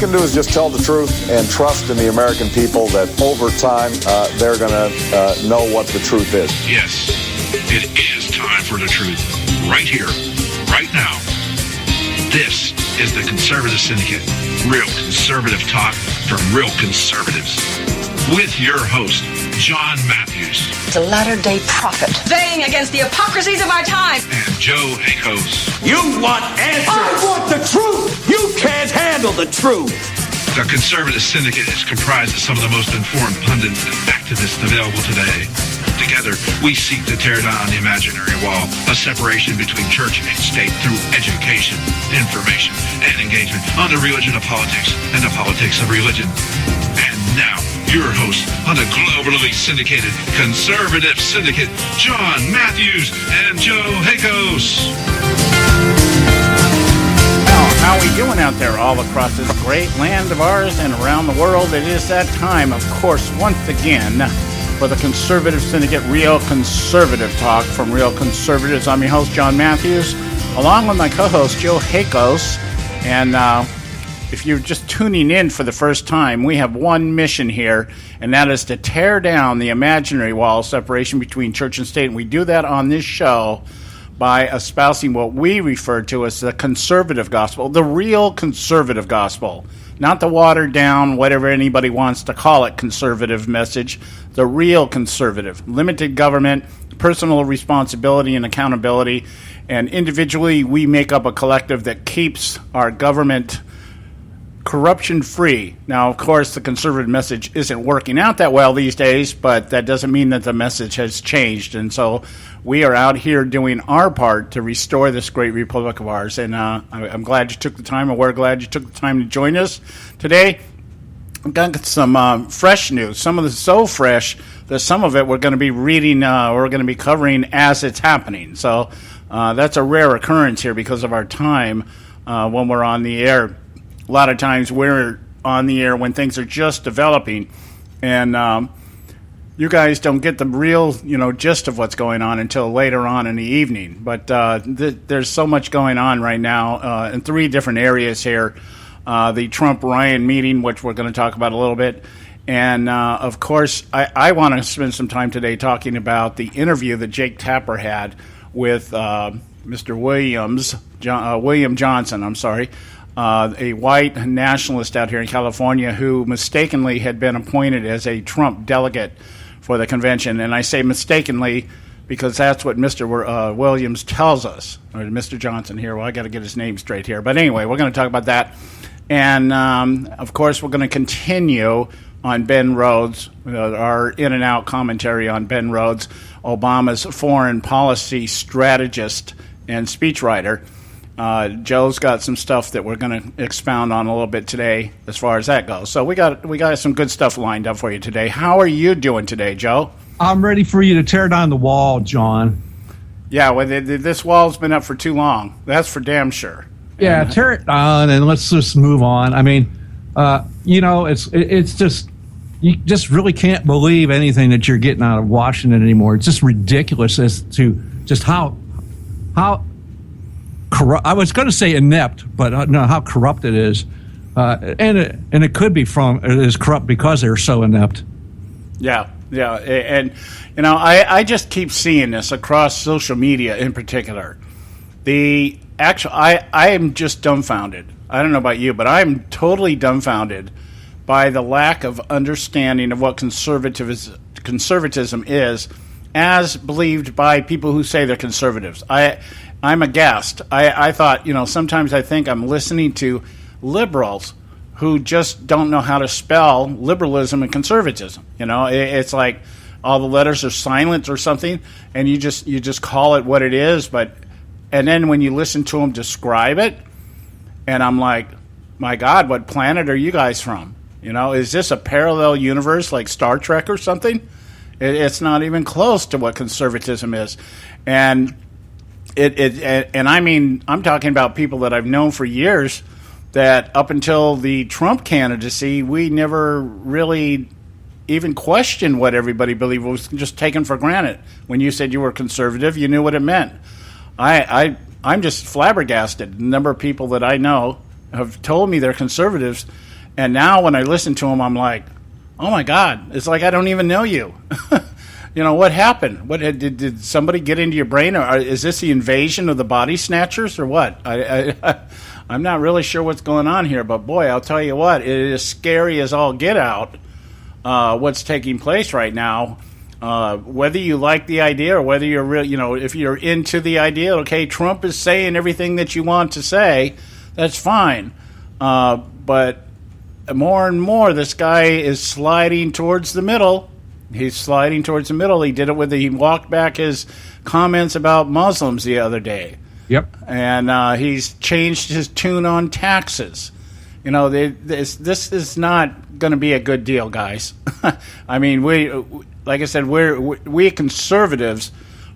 can do is just tell the truth and trust in the American people that over time they're going to know what the truth is. Yes, it is time for the truth. Right here, right now. This is the Conservative Syndicate. Real conservative talk from real conservatives. With your host, John Matthews. The latter-day prophet. Baying against the hypocrisies of our time. And Joe Hakos. You want answers. I want the truth. You can't handle the truth. The Conservative Syndicate is comprised of some of the most informed pundits and activists available today. Together, we seek to tear down the imaginary wall, a separation between church and state through education, information, and engagement on the religion of politics and the politics of religion. And now, your host on the globally syndicated Conservative Syndicate, John Matthews and Joe Hakos. How are we doing out there all across this great land of ours and around the world? It is that time, of course, once again, for the Conservative Syndicate, Real Conservative Talk from Real Conservatives. I'm your host, John Matthews, along with my co-host, Joe Hakos. And if you're just tuning in for the first time, we have one mission here, and that is to tear down the imaginary wall separation between church and state. And we do that on this show by espousing what we refer to as the conservative gospel, the real conservative gospel. Not the watered down, whatever anybody wants to call it, conservative message. The real conservative. Limited government, personal responsibility and accountability. And individually, we make up a collective that keeps our government corruption-free. Now, of course, the conservative message isn't working out that well these days, but that doesn't mean that the message has changed. And so we are out here doing our part to restore this great republic of ours. And I'm glad you took the time, and we're glad you took the time to join us today. I've got some fresh news. Some of this is so fresh that some of it we're going to be reading, we're going to be covering as it's happening. So that's a rare occurrence here because of our time when we're on the air. A lot of times we're on the air when things are just developing, and you guys don't get the real, gist of what's going on until later on in the evening. But there's so much going on right now in three different areas here. The Trump-Ryan meeting, which we're going to talk about a little bit. And, of course, I want to spend some time today talking about the interview that Jake Tapper had with Mr. William Johnson, a white nationalist out here in California who mistakenly had been appointed as a Trump delegate for the convention. And I say mistakenly because that's what Mr. Williams tells us, or Mr. Johnson here. Well, I got to get his name straight here. But anyway, we're going to talk about that. And, of course, we're going to continue on Ben Rhodes, our in and out commentary on Ben Rhodes, Obama's foreign policy strategist and speechwriter. Joe's got some stuff that we're going to expound on a little bit today as far as that goes. So we got some good stuff lined up for you today. How are you doing today, Joe? I'm ready for you to tear down the wall, John. Yeah, well, this wall's been up for too long. That's for damn sure. Yeah, tear it down and let's just move on. I mean, it's just, you just really can't believe anything that you're getting out of Washington anymore. It's just ridiculous as to just how corrupt. I was going to say inept, but no, how corrupt it is, and it could be it is corrupt because they're so inept. Yeah, and I just keep seeing this across social media in particular. I am just dumbfounded. I don't know about you, but I'm totally dumbfounded by the lack of understanding of what conservatism is, as believed by people who say they're conservatives. I'm aghast. I thought, sometimes I think I'm listening to liberals who just don't know how to spell liberalism and conservatism. It's like all the letters are silent or something, and you just call it what it is. And then when you listen to them describe it, and I'm like, my God, what planet are you guys from? Is this a parallel universe like Star Trek or something? It's not even close to what conservatism is, and I mean, I'm talking about people that I've known for years that up until the Trump candidacy, we never really even questioned what everybody believed. It was just taken for granted. When you said you were conservative, you knew what it meant. I'm just flabbergasted. The number of people that I know have told me they're conservatives, And now when I listen to him, I'm like, oh my God, it's like I don't even know you. What happened? What did somebody get into your brain? Or is this the invasion of the body snatchers or what? I'm not really sure what's going on here, but boy, I'll tell you what, it is scary as all get out, what's taking place right now. Whether you like the idea or whether you're real, if you're into the idea, okay, Trump is saying everything that you want to say, that's fine. But more and more, this guy is sliding towards the middle. He's sliding towards the middle. He did it he walked back his comments about Muslims the other day. Yep. And he's changed his tune on taxes. This is not going to be a good deal, guys. I mean, like I said, we conservatives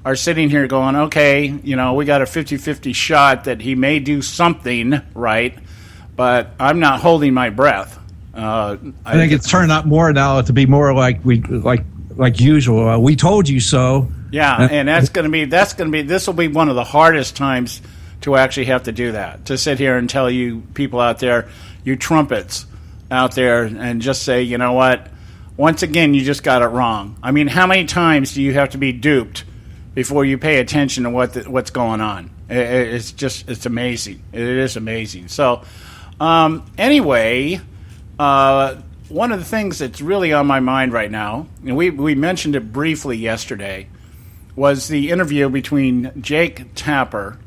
are sitting here going, okay, we got a 50-50 shot that he may do something right, but I'm not holding my breath. I think it's turned out more now to be more like usual. We told you so. Yeah, and this will be one of the hardest times to actually have to do that, to sit here and tell you people out there, you trumpets out there, and just say, you know what, once again, you just got it wrong. I mean, how many times do you have to be duped before you pay attention to what's going on? It's amazing. It is amazing. So, anyway, one of the things that's really on my mind right now, and we mentioned it briefly yesterday, was the interview between Jake Tapper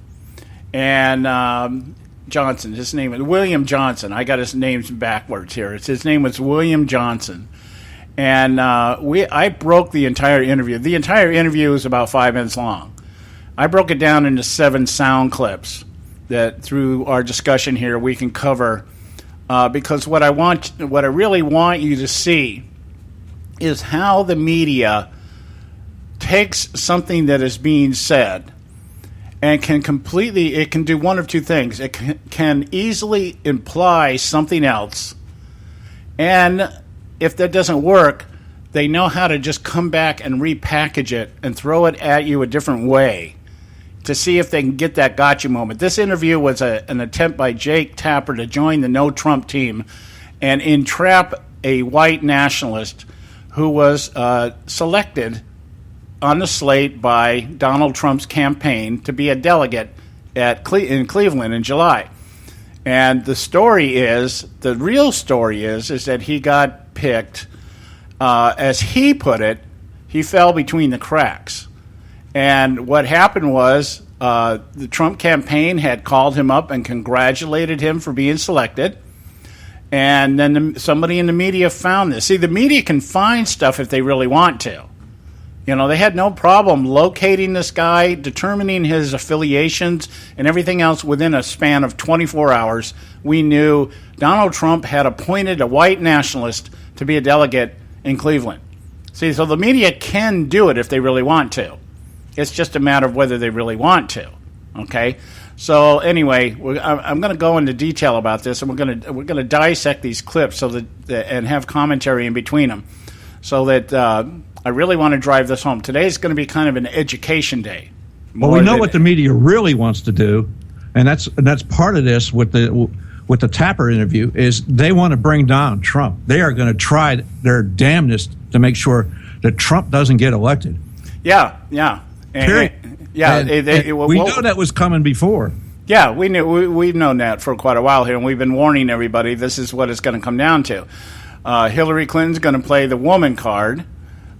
and Johnson. His name is William Johnson. I got his names backwards here. His name was William Johnson. And I broke the entire interview. The entire interview is about 5 minutes long. I broke it down into 7 sound clips that through our discussion here we can cover, because what I really want you to see is how the media takes something that is being said and it can do one of two things. It can easily imply something else, and if that doesn't work, they know how to just come back and repackage it and throw it at you a different way to see if they can get that gotcha moment. This interview was an attempt by Jake Tapper to join the No Trump team and entrap a white nationalist who was selected on the slate by Donald Trump's campaign to be a delegate in Cleveland in July. And the real story is that he got picked, as he put it, he fell between the cracks. And what happened was the Trump campaign had called him up and congratulated him for being selected. And then somebody in the media found this. See, the media can find stuff if they really want to. They had no problem locating this guy, determining his affiliations, and everything else within a span of 24 hours. We knew Donald Trump had appointed a white nationalist to be a delegate in Cleveland. See, so the media can do it if they really want to. It's just a matter of whether they really want to. Okay? So anyway, I'm going to go into detail about this, and we're going to dissect these clips and have commentary in between them, so that I really want to drive this home. Today is going to be kind of an education day. Well, we know what the media really wants to do, and that's part of this with the Tapper interview, is they want to bring down Trump. They are going to try their damnedest to make sure that Trump doesn't get elected. Yeah. Period. We know that was coming before. Yeah, we've known that for quite a while here, and we've been warning everybody this is what it's going to come down to. Hillary Clinton's going to play the woman card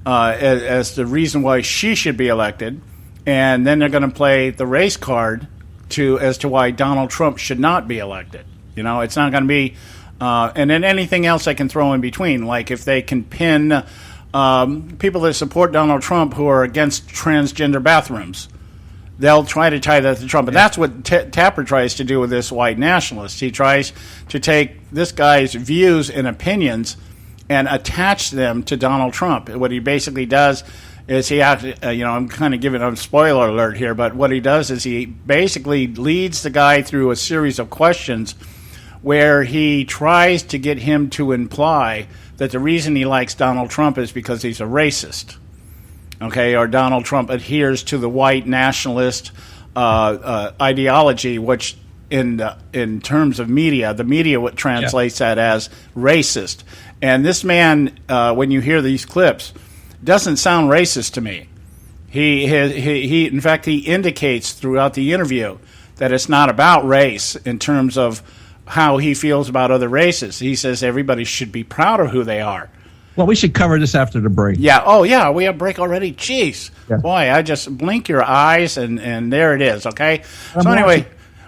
as the reason why she should be elected, and then they're going to play the race card as to why Donald Trump should not be elected. It's not going to be, and then anything else they can throw in between, like if they can pin people that support Donald Trump who are against transgender bathrooms. They'll try to tie that to Trump. And that's what Tapper tries to do with this white nationalist. He tries to take this guy's views and opinions and attach them to Donald Trump. What he basically does is he actually, I'm kind of giving a spoiler alert here, but what he does is he basically leads the guy through a series of questions where he tries to get him to imply that the reason he likes Donald Trump is because he's a racist. Okay, or Donald Trump adheres to the white nationalist ideology, which in terms of media. The media would translate that as racist. And this man, when you hear these clips, doesn't sound racist to me. He in fact, he indicates throughout the interview that it's not about race in terms of how he feels about other races. He says everybody should be proud of who they are. Well, we should cover this after the break. Yeah. Oh, yeah. We have break already. Jeez. Yeah. Boy, I just blink your eyes and there it is. Okay. So anyway,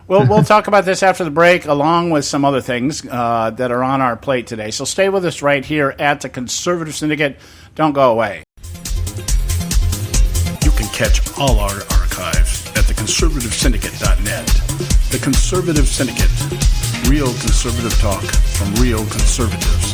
we'll talk about this after the break, along with some other things that are on our plate today. So stay with us right here at the Conservative Syndicate. Don't go away. You can catch all our archives at theconservativesyndicate.net. The Conservative Syndicate. Real conservative talk from real conservatives.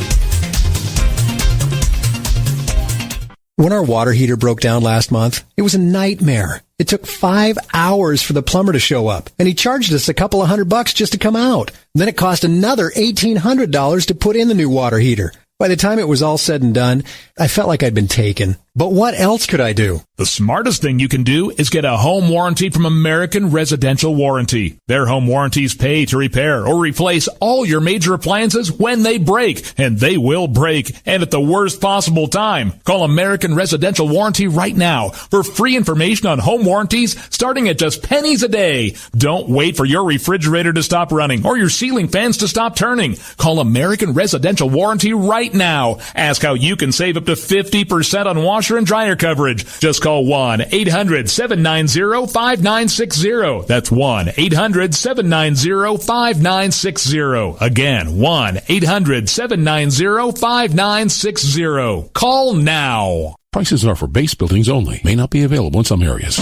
When our water heater broke down last month, it was a nightmare. It took 5 hours for the plumber to show up, and he charged us a couple of $100 just to come out. And then it cost another $1,800 to put in the new water heater. By the time it was all said and done, I felt like I'd been taken. But what else could I do? The smartest thing you can do is get a home warranty from American Residential Warranty. Their home warranties pay to repair or replace all your major appliances when they break, and they will break, and at the worst possible time. Call American Residential Warranty right now for free information on home warranties starting at just pennies a day. Don't wait for your refrigerator to stop running or your ceiling fans to stop turning. Call American Residential Warranty right now. Ask how you can save up to 50% on washer and dryer coverage. Just call 1-800-790-5960. That's 1-800-790-5960. Again, 1-800-790-5960. Call now. Prices are for base buildings only. May not be available in some areas.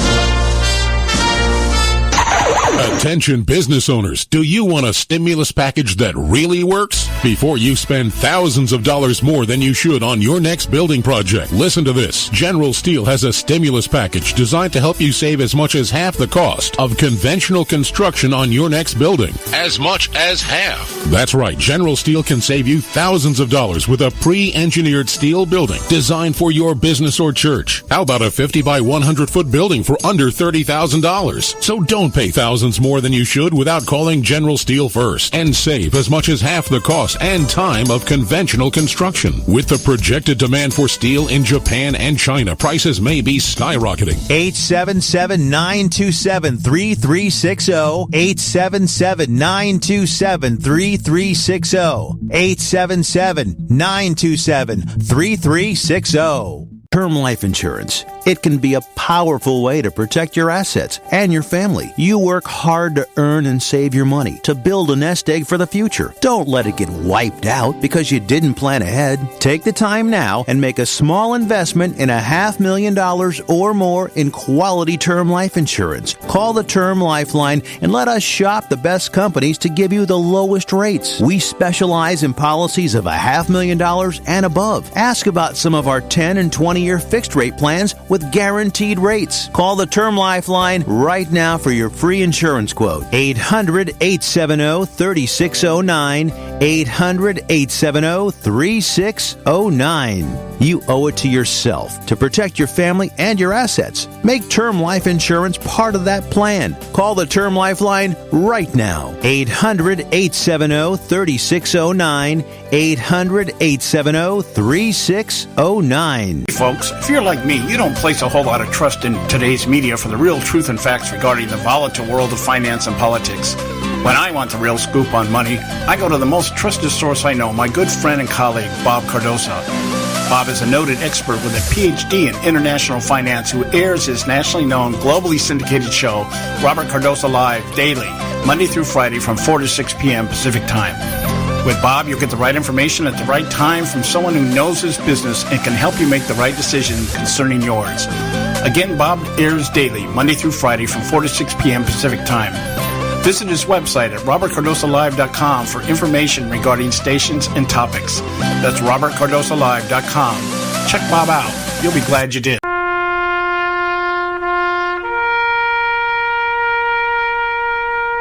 Attention business owners, do you want a stimulus package that really works? Before you spend thousands of dollars more than you should on your next building project, listen to this. General Steel has a stimulus package designed to help you save as much as half the cost of conventional construction on your next building. As much as half. That's right. General Steel can save you thousands of dollars with a pre-engineered steel building designed for your business or church. How about a 50 by 100 foot building for under $30,000? So don't pay thousands more than you should without calling General Steel first and save as much as half the cost and time of conventional construction. With the projected demand for steel in Japan and China, prices may be skyrocketing. 877-927-3360. 877-927-3360. 877-927-3360. Term life insurance. It can be a powerful way to protect your assets and your family. You work hard to earn and save your money to build a nest egg for the future. Don't let it get wiped out because you didn't plan ahead. Take the time now and make a small investment in $500,000 or more in quality term life insurance. Call the Term Lifeline and let us shop the best companies to give you the lowest rates. We specialize in policies of $500,000 and above. Ask about some of our 10 and 20-year fixed rate plans with guaranteed rates. Call the Term Lifeline right now for your free insurance quote. 800-870-3609. 800-870-3609. You owe it to yourself to protect your family and your assets. Make term life insurance part of that plan. Call the Term Lifeline right now. 800-870-3609. 800-870-3609. Folks, if you're like me, you don't place a whole lot of trust in today's media for the real truth and facts regarding the volatile world of finance and politics. When I want the real scoop on money, I go to the most trusted source I know, my good friend and colleague, Bob Cardosa. Bob is a noted expert with a PhD in international finance who airs his nationally known, globally syndicated show, Robert Cardosa Live, daily, Monday through Friday from 4 to 6 p.m. Pacific Time. With Bob, you'll get the right information at the right time from someone who knows his business and can help you make the right decision concerning yours. Again, Bob airs daily, Monday through Friday from 4 to 6 p.m. Pacific Time. Visit his website at robertcardosalive.com for information regarding stations and topics. That's robertcardosalive.com. Check Bob out. You'll be glad you did.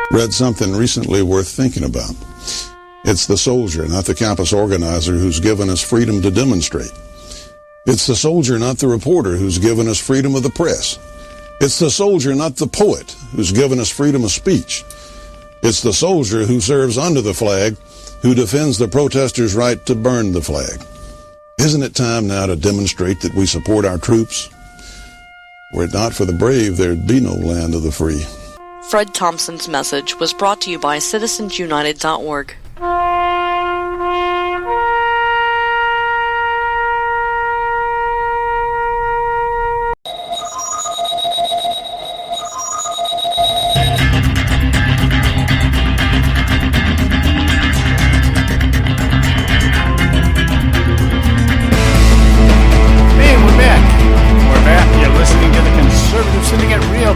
Read something recently worth thinking about. It's the soldier, not the campus organizer, who's given us freedom to demonstrate. It's the soldier, not the reporter, who's given us freedom of the press. It's the soldier, not the poet, who's given us freedom of speech. It's the soldier who serves under the flag who defends the protesters' right to burn the flag. Isn't it time now to demonstrate that we support our troops? Were it not for the brave, there'd be no land of the free. Fred Thompson's message was brought to you by citizensunited.org.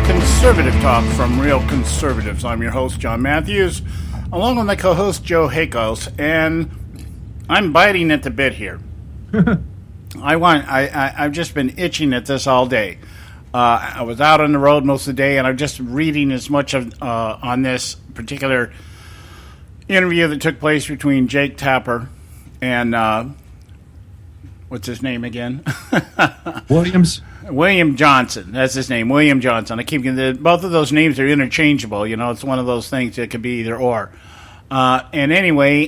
Conservative Talk from Real Conservatives. I'm your host, John Matthews, along with my co-host, Joe Hakos, and I'm biting at the bit here. I've just been itching at this all day. I was out on the road most of the day, and I'm just reading as much of on this particular interview that took place between Jake Tapper and what's his name again? William Johnson. That's his name, William Johnson. I keep both of those names are interchangeable. You know, it's one of those things that could be either or. And anyway,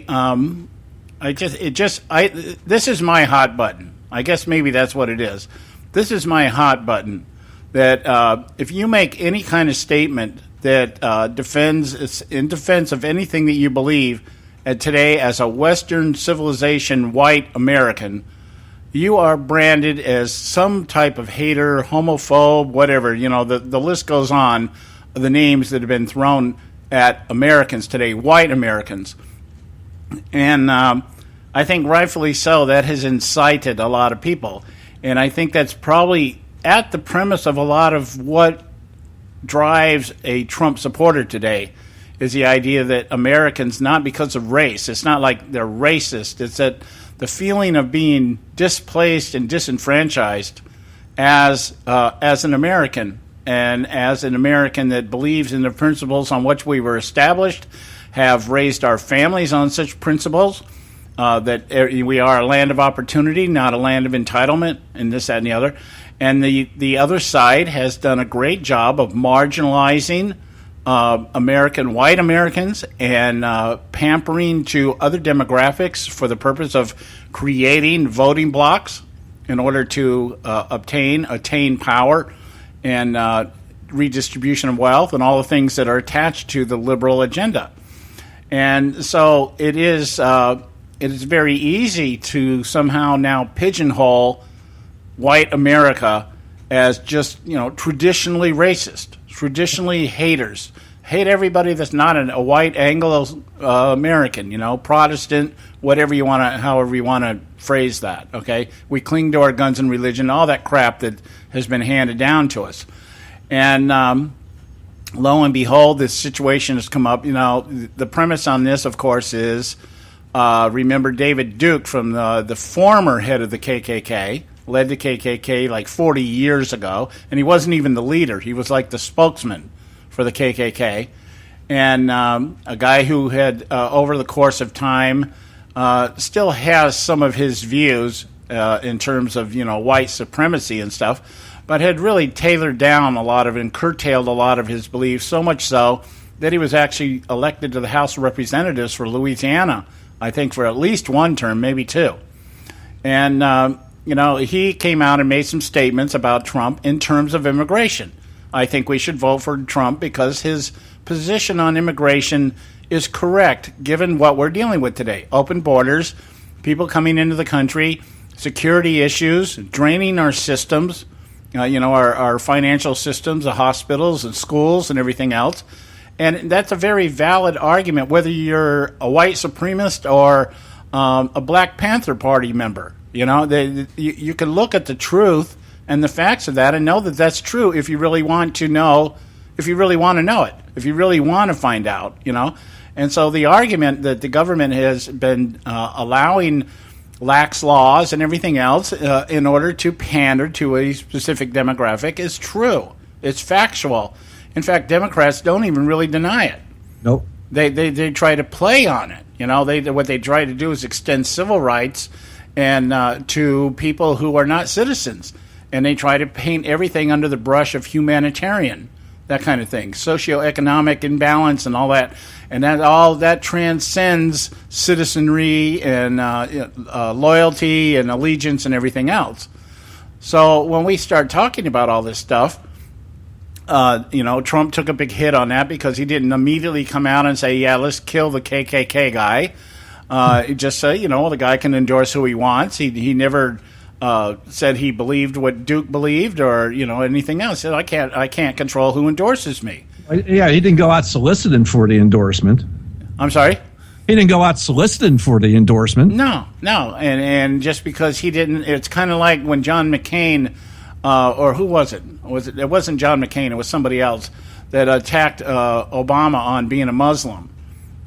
this is my hot button. I guess maybe that's what it is. This is my hot button. That if you make any kind of statement that defends in defense of anything that you believe today as a Western civilization white American, you are branded as some type of hater, homophobe, whatever. You know, the list goes on, the names that have been thrown at Americans today, white Americans. And I think rightfully so, that has incited a lot of people. And I think that's probably at the premise of a lot of what drives a Trump supporter today, is the idea that Americans, not because of race, it's not like they're racist, it's that the feeling of being displaced and disenfranchised as an American, and as an American that believes in the principles on which we were established, have raised our families on such principles, that we are a land of opportunity, not a land of entitlement, and this, that, and the other. And the other side has done a great job of marginalizing white Americans and pampering to other demographics for the purpose of creating voting blocs in order to attain power and redistribution of wealth and all the things that are attached to the liberal agenda. And so it is very easy to somehow now pigeonhole white America as just, traditionally racist, traditionally haters. Hate everybody that's not a white Anglo-American, Protestant, whatever you want to, however you want to phrase that, okay? We cling to our guns and religion, all that crap that has been handed down to us. And lo and behold, this situation has come up. The premise on this, of course, is remember David Duke from the former head of the KKK, led the KKK like 40 years ago, and he wasn't even the leader. He was like the spokesman for the KKK, and a guy who had, over the course of time, still has some of his views in terms of, white supremacy and stuff, but had really tailored down a lot of and curtailed a lot of his beliefs, so much so that he was actually elected to the House of Representatives for Louisiana, I think for at least one term, maybe two. And he came out and made some statements about Trump in terms of immigration. I think we should vote for Trump because his position on immigration is correct, given what we're dealing with today. Open borders, people coming into the country, security issues, draining our systems, our financial systems, the hospitals and schools and everything else. And that's a very valid argument, whether you're a white supremacist or a Black Panther Party member. You can look at the truth and the facts of that and know that that's true if you really want to know, if you really want to know it, if you really want to find out, And so the argument that the government has been allowing lax laws and everything else in order to pander to a specific demographic is true. It's factual. In fact, Democrats don't even really deny it. Nope. They try to play on it. What they try to do is extend civil rights and to people who are not citizens. And they try to paint everything under the brush of humanitarian. that kind of thing, socioeconomic imbalance and all that, and that transcends citizenry and loyalty and allegiance and everything else. So when we start talking about all this stuff, Trump took a big hit on that because he didn't immediately come out and say, yeah, let's kill the KKK guy. He just said, the guy can endorse who he wants. He never said he believed what Duke believed or, anything else. He said, I can't control who endorses me. Yeah, he didn't go out soliciting for the endorsement. I'm sorry? He didn't go out soliciting for the endorsement. No. And just because he didn't, it's kind of like when John McCain, or who was it? It wasn't John McCain, it was somebody else that attacked Obama on being a Muslim.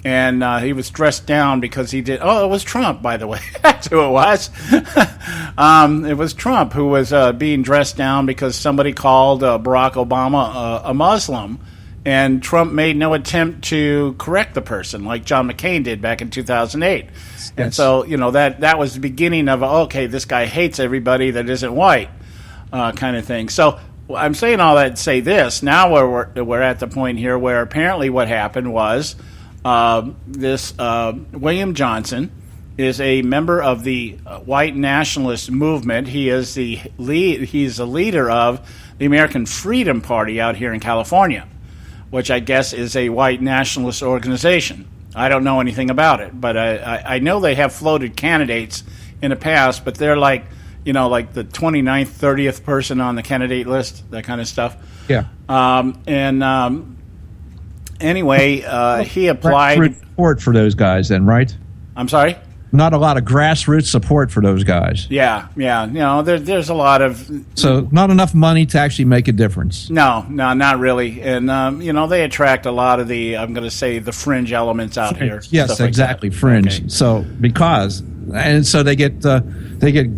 And he was dressed down because he did. Oh, it was Trump, by the way. That's who it was. It was Trump who was being dressed down because somebody called Barack Obama a Muslim, and Trump made no attempt to correct the person like John McCain did back in 2008. Yes. And so, that was the beginning of, okay, this guy hates everybody that isn't white, kind of thing. So I'm saying all that to say this. Now we're at the point here where apparently what happened was, this William Johnson is a member of the white nationalist movement. He is he's the leader of the American Freedom Party out here in California, which I guess is a white nationalist organization. I don't know anything about it, but I know they have floated candidates in the past, but they're like the 29th, 30th person on the candidate list, that kind of stuff. Yeah. Anyway, he applied. Grassroots support for those guys, then, right? I'm sorry? Not a lot of grassroots support for those guys. Yeah. There's a lot of. So, not enough money to actually make a difference. No, not really. And, they attract a lot of the, I'm going to say, the fringe elements out here. Yes, exactly, like fringe. Okay. So, they get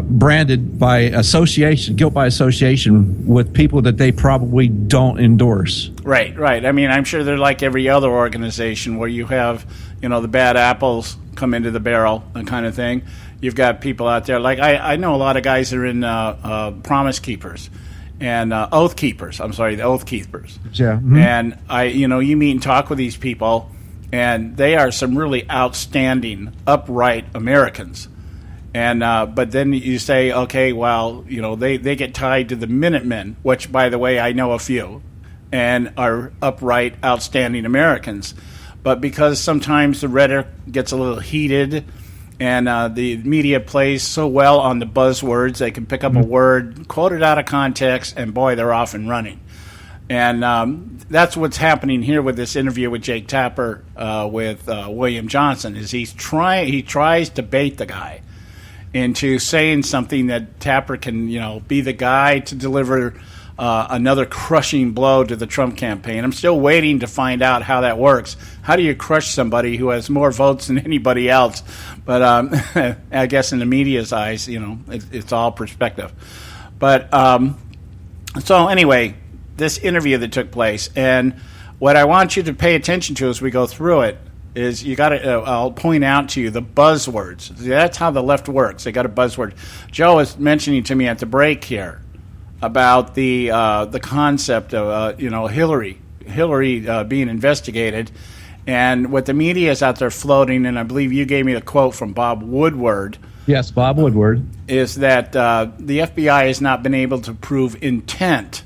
branded by association, guilt by association with people that they probably don't endorse. Right. I mean, I'm sure they're like every other organization where you have, the bad apples come into the barrel, that kind of thing. You've got people out there, like I know a lot of guys that are in Promise Keepers and Oath Keepers. I'm sorry, the Oath Keepers. Yeah. Mm-hmm. And you meet and talk with these people, and they are some really outstanding, upright Americans. And but then you say, okay, well, they get tied to the Minutemen, which, by the way, I know a few, and are upright, outstanding Americans. But because sometimes the rhetoric gets a little heated, and the media plays so well on the buzzwords, they can pick up a word, quote it out of context, and boy, they're off and running. And that's what's happening here with this interview with Jake Tapper with William Johnson. Is he tries to bait the guy into saying something that Tapper can, be the guy to deliver another crushing blow to the Trump campaign. I'm still waiting to find out how that works. How do you crush somebody who has more votes than anybody else? But I guess in the media's eyes, it's all perspective. But so anyway, this interview that took place, and what I want you to pay attention to as we go through it is you got to. I'll point out to you the buzzwords. That's how the left works. They got a buzzword. Joe was mentioning to me at the break here about the concept of Hillary being investigated, and what the media is out there floating. And I believe you gave me a quote from Bob Woodward. Yes, Bob Woodward is that the FBI has not been able to prove intent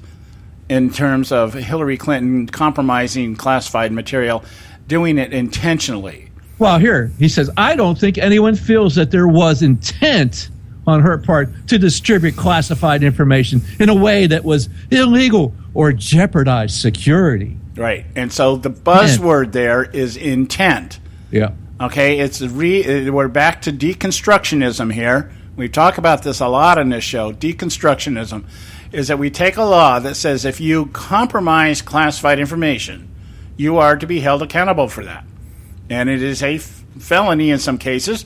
in terms of Hillary Clinton compromising classified material, doing it intentionally. Well, here, he says, I don't think anyone feels that there was intent on her part to distribute classified information in a way that was illegal or jeopardized security. Right. And so the buzzword there is intent. Yeah. Okay, we're back to deconstructionism here. We talk about this a lot on this show. Deconstructionism is that we take a law that says if you compromise classified information, you are to be held accountable for that. And it is a felony in some cases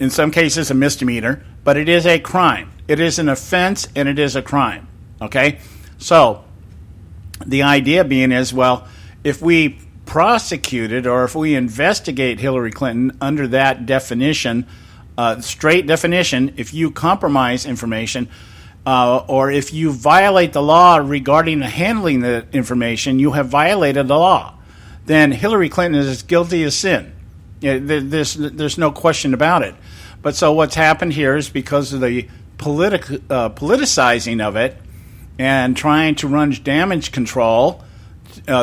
a misdemeanor, but it is a crime. It is an offense and it is a crime. Okay? So the idea being is, well, if we prosecuted or if we investigate Hillary Clinton under that definition, straight definition, if you compromise information, or if you violate the law regarding handling the information, you have violated the law. Then Hillary Clinton is as guilty as sin. There's no question about it. But so what's happened here is because of the politicizing of it and trying to run damage control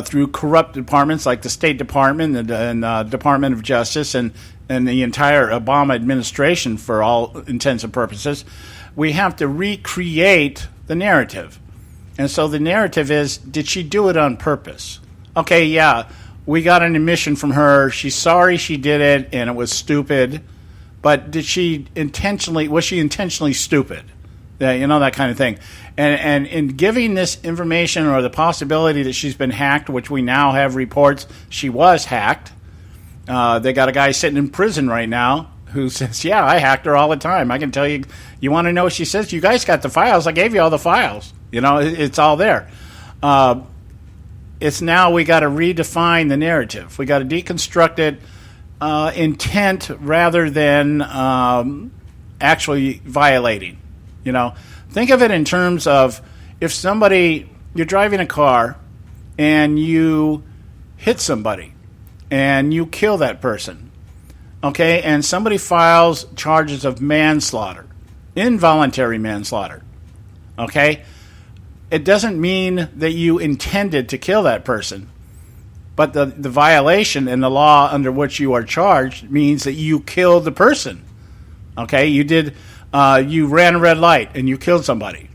through corrupt departments like the State Department and Department of Justice and the entire Obama administration, for all intents and purposes, we have to recreate the narrative. And so the narrative is, did she do it on purpose? Okay, yeah, we got an admission from her. She's sorry she did it, and it was stupid. But was she intentionally stupid? That kind of thing. And in giving this information or the possibility that she's been hacked, which we now have reports she was hacked. They got a guy sitting in prison right now who says, yeah, I hacked her all the time. I can tell you, you want to know what she says? You guys got the files. I gave you all the files. It's all there. It's now we got to redefine the narrative. We got to deconstruct it, intent rather than actually violating. Think of it in terms of if you're driving a car and you hit somebody and you kill that person, okay, and somebody files charges of manslaughter, involuntary manslaughter, okay, it doesn't mean that you intended to kill that person, but the violation in the law under which you are charged means that you killed the person, okay, you ran a red light and you killed somebody.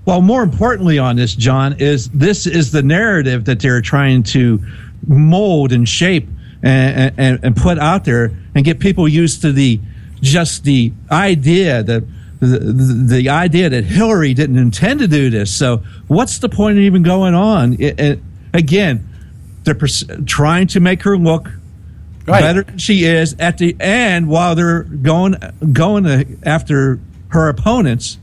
Well, more importantly on this, John, is the narrative that they're trying to mold and shape and put out there and get people used to the idea that the idea that Hillary didn't intend to do this. So what's the point of even going on? Again, they're trying to make her look better than she is at the end, while they're going after her opponents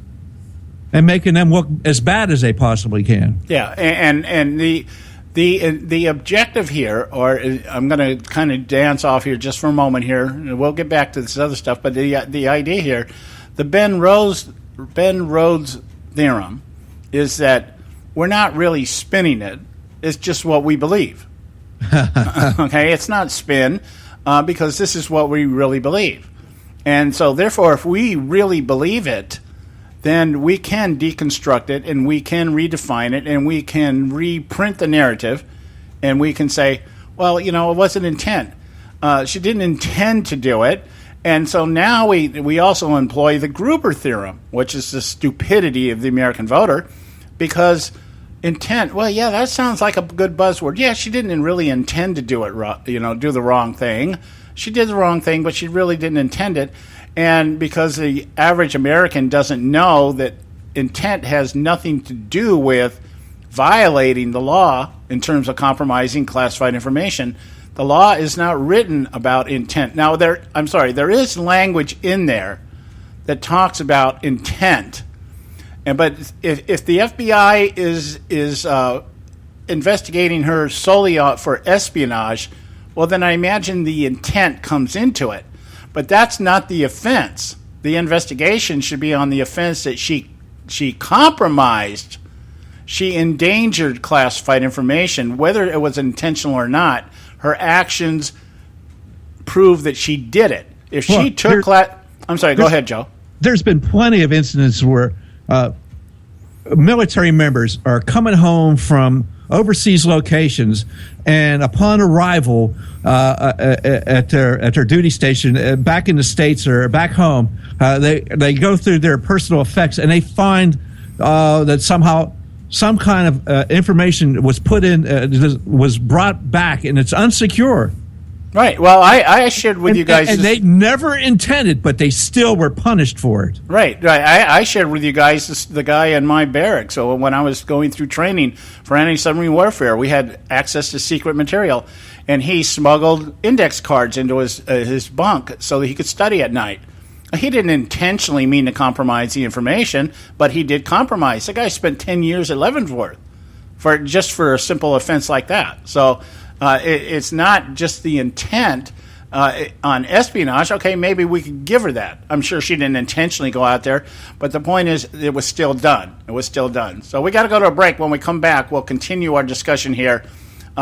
and making them look as bad as they possibly can. Yeah, and the objective here, or I'm going to kind of dance off here just for a moment here, and we'll get back to this other stuff, but the idea here, the Ben Rhodes theorem is that we're not really spinning it. It's just what we believe. Okay, it's not spin because this is what we really believe. And so therefore, if we really believe it, then we can deconstruct it and we can redefine it and we can reprint the narrative and we can say, well, it wasn't intent. She didn't intend to do it. And so now we also employ the Gruber theorem, which is the stupidity of the American voter, because intent, well, yeah, that sounds like a good buzzword. Yeah, she didn't really intend to do it, do the wrong thing. She did the wrong thing, but she really didn't intend it. And because the average American doesn't know that intent has nothing to do with violating the law in terms of compromising classified information, the law is not written about intent. Now, there is language in there that talks about intent. But if the FBI is investigating her solely for espionage, well, then I imagine the intent comes into it. But that's not the offense. The investigation should be on the offense that she compromised, she endangered classified information, whether it was intentional or not. Her actions prove that she did it. If she took I'm sorry, go ahead, Joe. There's been plenty of incidents where military members are coming home from overseas locations, and upon arrival at their duty station back in the States or back home, they go through their personal effects and they find that somehow some kind of information was put in, was brought back, and it's unsecure. Right. Well, I shared with you guys... And they never intended, but they still were punished for it. Right. I shared with you guys the guy in my barracks. So when I was going through training for anti-submarine warfare, we had access to secret material, and he smuggled index cards into his bunk so that he could study at night. He didn't intentionally mean to compromise the information, but he did compromise. The guy spent 10 years at Leavenworth for a simple offense like that. So... it's not just the intent. on espionage, okay, maybe we could give her that. I'm sure she didn't intentionally go out there, but the point is it was still done. It was still done. So we got to go to a break. When we come back, we'll continue our discussion here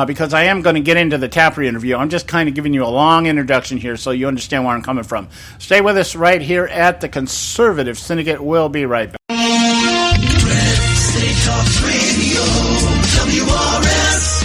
because I am going to get into the Tapper interview. I'm just kind of giving you a long introduction here so you understand where I'm coming from. Stay with us right here at the Conservative Syndicate. We'll be right back. State Talk Radio, WRS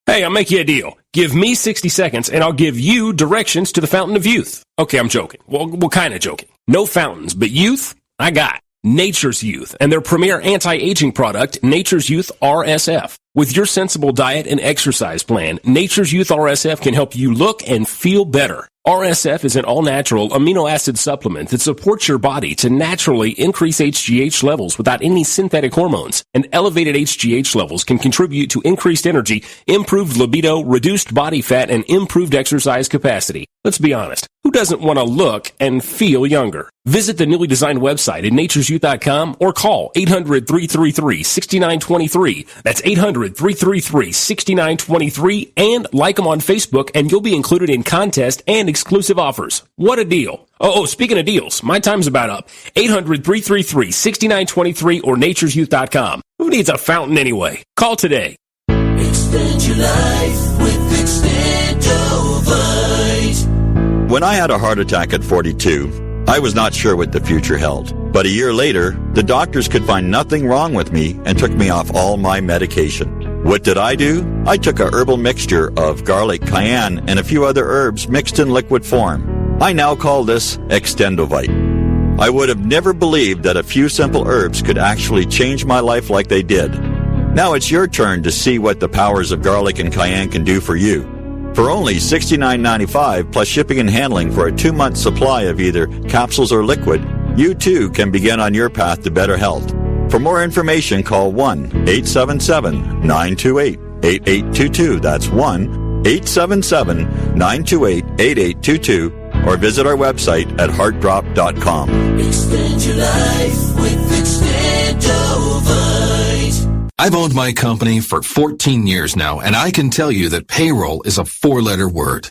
Hey, I'll make you a deal. Give me 60 seconds and I'll give you directions to the Fountain of Youth. Okay, I'm joking. Well, kind of joking. No fountains, but youth, I got Nature's Youth and their premier anti-aging product, Nature's Youth RSF. With your sensible diet and exercise plan, Nature's Youth RSF can help you look and feel better. RSF is an all-natural amino acid supplement that supports your body to naturally increase HGH levels without any synthetic hormones. And elevated HGH levels can contribute to increased energy, improved libido, reduced body fat, and improved exercise capacity. Let's be honest, who doesn't want to look and feel younger? Visit the newly designed website at naturesyouth.com or call 800-333-6923. That's 800-333-6923 and like them on Facebook and you'll be included in contest and exclusive offers. What a deal. Oh, speaking of deals, my time's about up. 800-333-6923 or naturesyouth.com. Who needs a fountain anyway? Call today. Extend your life with Extendovite. When I had a heart attack at 42, I was not sure what the future held. But a year later, the doctors could find nothing wrong with me and took me off all my medication. What did I do? I took a herbal mixture of garlic, cayenne, and a few other herbs mixed in liquid form. I now call this Extendovite. I would have never believed that a few simple herbs could actually change my life like they did. Now it's your turn to see what the powers of garlic and cayenne can do for you. For only $69.95 plus shipping and handling for a 2-month supply of either capsules or liquid, you too can begin on your path to better health. For more information, call 1-877-928-8822. That's 1-877-928-8822. Or visit our website at heartdrop.com. Extend your life with Extendovite. I've owned my company for 14 years now, and I can tell you that payroll is a 4-letter word.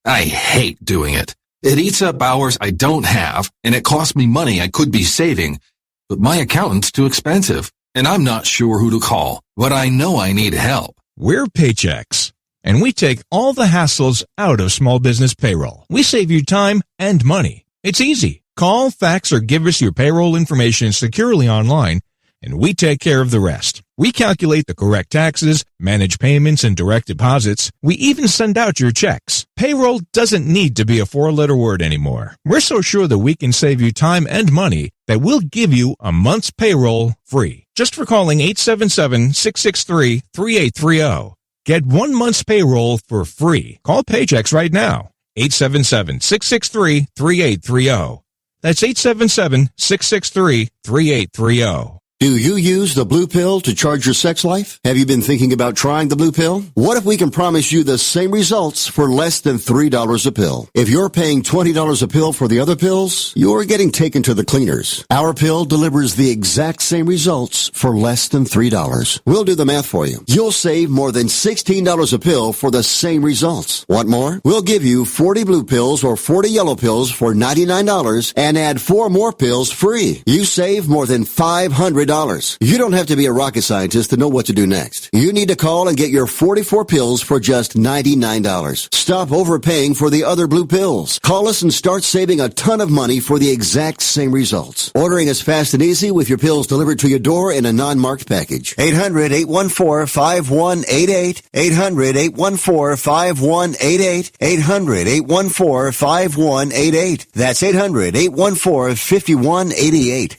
I hate doing it. It eats up hours I don't have, and it costs me money I could be saving. But my accountant's too expensive, and I'm not sure who to call, but I know I need help. We're Paychex, and we take all the hassles out of small business payroll. We save you time and money. It's easy. Call, fax, or give us your payroll information securely online, and we take care of the rest. We calculate the correct taxes, manage payments and direct deposits. We even send out your checks. Payroll doesn't need to be a 4-letter word anymore. We're so sure that we can save you time and money that we'll give you a month's payroll free. Just for calling 877-663-3830. Get 1 month's payroll for free. Call Paychex right now. 877-663-3830. That's 877-663-3830. Do you use the blue pill to charge your sex life? Have you been thinking about trying the blue pill? What if we can promise you the same results for less than $3 a pill? If you're paying $20 a pill for the other pills, you're getting taken to the cleaners. Our pill delivers the exact same results for less than $3. We'll do the math for you. You'll save more than $16 a pill for the same results. Want more? We'll give you 40 blue pills or 40 yellow pills for $99 and add 4 more pills free. You save more than $500. You don't have to be a rocket scientist to know what to do next. You need to call and get your 44 pills for just $99. Stop overpaying for the other blue pills. Call us and start saving a ton of money for the exact same results. Ordering is fast and easy with your pills delivered to your door in a non-marked package. 800-814-5188. 800-814-5188. 800-814-5188. That's 800-814-5188.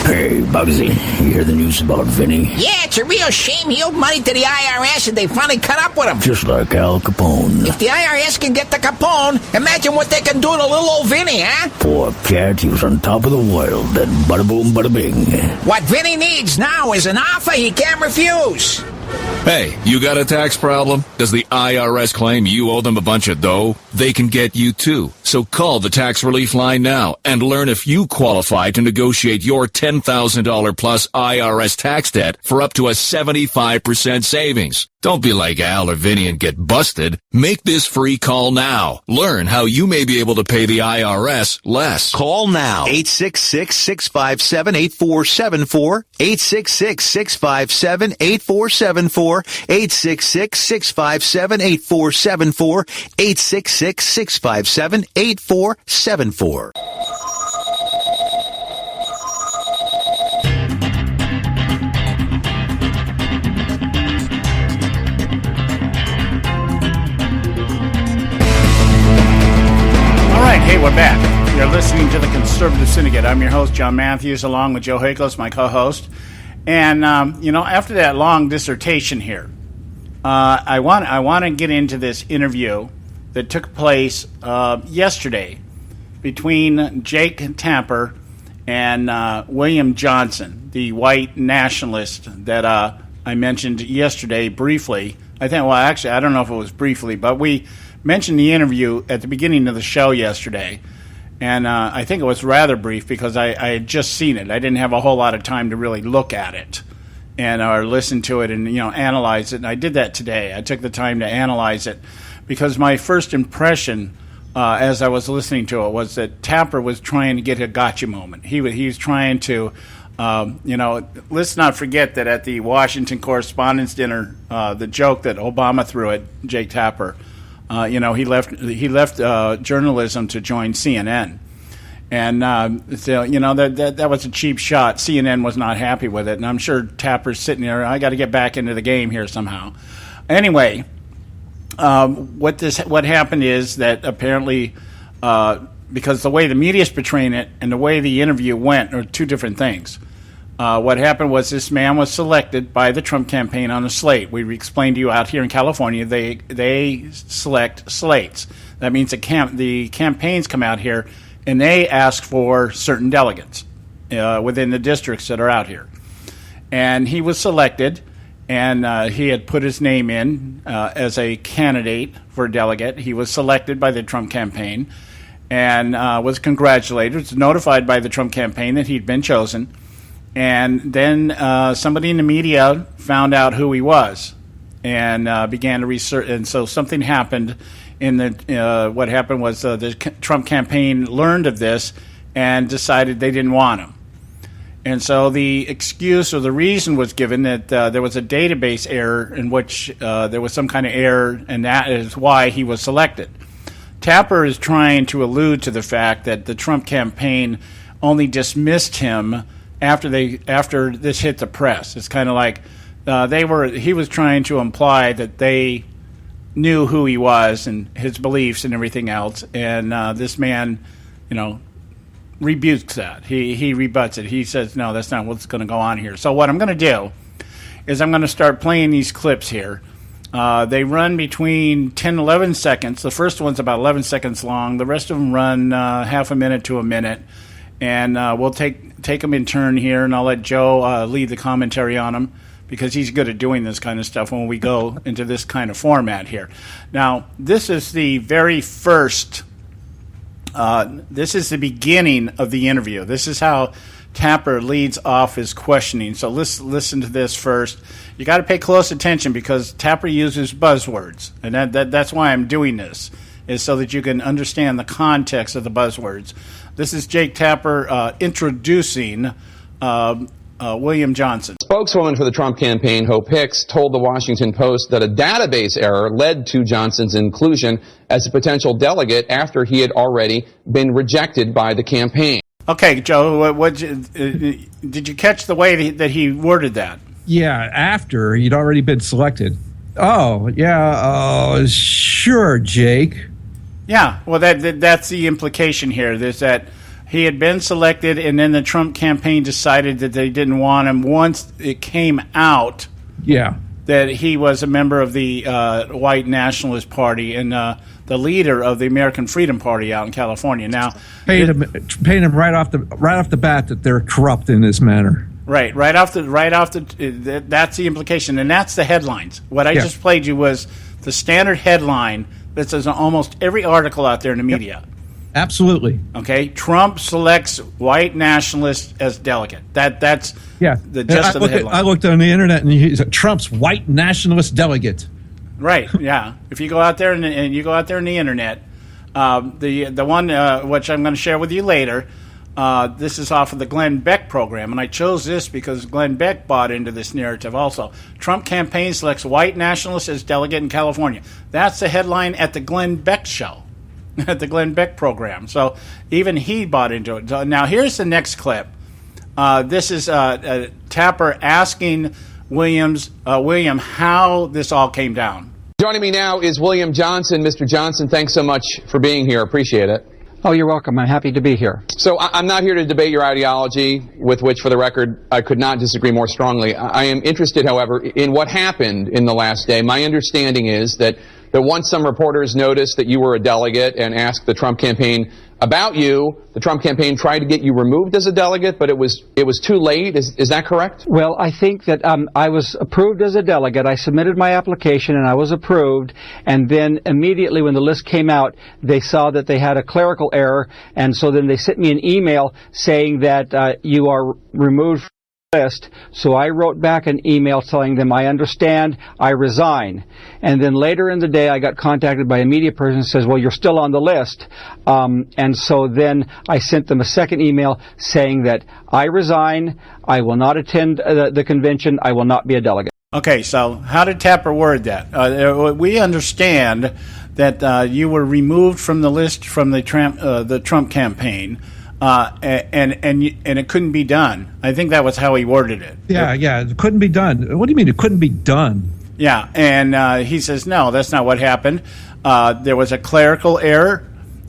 Hey, Bugsy, you hear the news about Vinny? Yeah, it's a real shame. He owed money to the IRS and they finally cut up with him. Just like Al Capone. If the IRS can get the Capone, imagine what they can do to little old Vinny, huh? Poor cat, he was on top of the world. Then bada boom, bada bing. What Vinny needs now is an offer he can't refuse. Hey, you got a tax problem? Does the IRS claim you owe them a bunch of dough? They can get you too. So call the tax relief line now and learn if you qualify to negotiate your $10,000 plus IRS tax debt for up to a 75% savings. Don't be like Al or Vinny and get busted. Make this free call now. Learn how you may be able to pay the IRS less. Call now. 866-657-8474. 866-657-8474. 866-657-8474. 866-657-8474. Hey, we're back. You're listening to the Conservative Syndicate. I'm your host, John Matthews, along with Joe Hakos, my co-host. And, after that long dissertation here, I want to get into this interview that took place yesterday between Jake Tapper and William Johnson, the white nationalist that I mentioned yesterday briefly. I don't know if it was briefly, but we mentioned the interview at the beginning of the show yesterday, and I think it was rather brief because I had just seen it. I didn't have a whole lot of time to really look at it or listen to it and analyze it, and I did that today. I took the time to analyze it because my first impression as I was listening to it was that Tapper was trying to get a gotcha moment. He was trying to, let's not forget that at the Washington Correspondents' Dinner, the joke that Obama threw at Jake Tapper, he left journalism to join CNN, and that was a cheap shot. CNN was not happy with it, and I'm sure Tapper's sitting there. I got to get back into the game here somehow. Anyway, what happened is that apparently, because the way the media is portraying it and the way the interview went are two different things. What happened was this man was selected by the Trump campaign on a slate. We explained to you out here in California, they select slates. That means the campaigns come out here and they ask for certain delegates within the districts that are out here. And he was selected, and he had put his name in as a candidate for a delegate. He was selected by the Trump campaign and was congratulated, was notified by the Trump campaign that he'd been chosen. And then somebody in the media found out who he was and began to research. And so something happened what happened was the Trump campaign learned of this and decided they didn't want him. And so the excuse or the reason was given that there was a database error in which there was some kind of error, and that is why he was selected. Tapper is trying to allude to the fact that the Trump campaign only dismissed him after this hit the press. It's kind of like he was trying to imply that they knew who he was and his beliefs and everything else, and this man, rebukes that. He rebuts it. He says, no, that's not what's going to go on here. So what I'm going to do is I'm going to start playing these clips here. They run between 10 and 11 seconds. The first one's about 11 seconds long. The rest of them run half a minute to a minute. And we'll take them in turn here, and I'll let Joe lead the commentary on them because he's good at doing this kind of stuff when we go into this kind of format here. Now, this is the very first, this is the beginning of the interview. This is how Tapper leads off his questioning. So let's listen to this first. You got to pay close attention because Tapper uses buzzwords, and that's why I'm doing this, is so that you can understand the context of the buzzwords. This is Jake Tapper introducing William Johnson. Spokeswoman for the Trump campaign, Hope Hicks, told the Washington Post that a database error led to Johnson's inclusion as a potential delegate after he had already been rejected by the campaign. Okay, Joe, did you catch the way that he worded that? Yeah, after he'd already been selected. Oh, yeah, sure, Jake. Yeah, well, that's the implication here. There's that he had been selected, and then the Trump campaign decided that they didn't want him once it came out that he was a member of the white nationalist party and the leader of the American Freedom Party out in California. Now, paint him right off the bat that they're corrupt in this manner. Right off the. That's the implication, and that's the headlines. What I just played you was the standard headline that says on almost every article out there in the media. Yep. Absolutely. Okay, Trump selects white nationalists as delegate. That's the gist of the headline. I looked on the internet, and he's Trump's white nationalist delegate. Right. Yeah. If you go out there and you go out there on the internet, the one which I'm going to share with you later. This is off of the Glenn Beck program, and I chose this because Glenn Beck bought into this narrative also. Trump campaign selects white nationalist as delegate in California. That's the headline at the Glenn Beck show, at the Glenn Beck program. So even he bought into it. So now here's the next clip. This is Tapper asking William how this all came down. Joining me now is William Johnson. Mr. Johnson, thanks so much for being here. Appreciate it. Oh, you're welcome. I'm happy to be here. So I'm not here to debate your ideology, with which, for the record, I could not disagree more strongly. I am interested, however, in what happened in the last day. My understanding is that once some reporters noticed that you were a delegate and asked the Trump campaign about you, the Trump campaign tried to get you removed as a delegate, but it was too late. Is that correct? Well, I think that I was approved as a delegate. I submitted my application and I was approved. And then immediately when the list came out, they saw that they had a clerical error. And so then they sent me an email saying that you are removed from the list. So I wrote back an email telling them, I understand, I resign. And then later in the day, I got contacted by a media person who says, well, you're still on the list. And so then I sent them a second email saying that I resign, I will not attend the convention, I will not be a delegate. Okay, so how did Tapper word that? We understand that you were removed from the list from the Trump campaign. And it couldn't be done. I think that was how he worded it. Yeah, it couldn't be done. What do you mean it couldn't be done? Yeah, and he says, no, that's not what happened. There was a clerical error,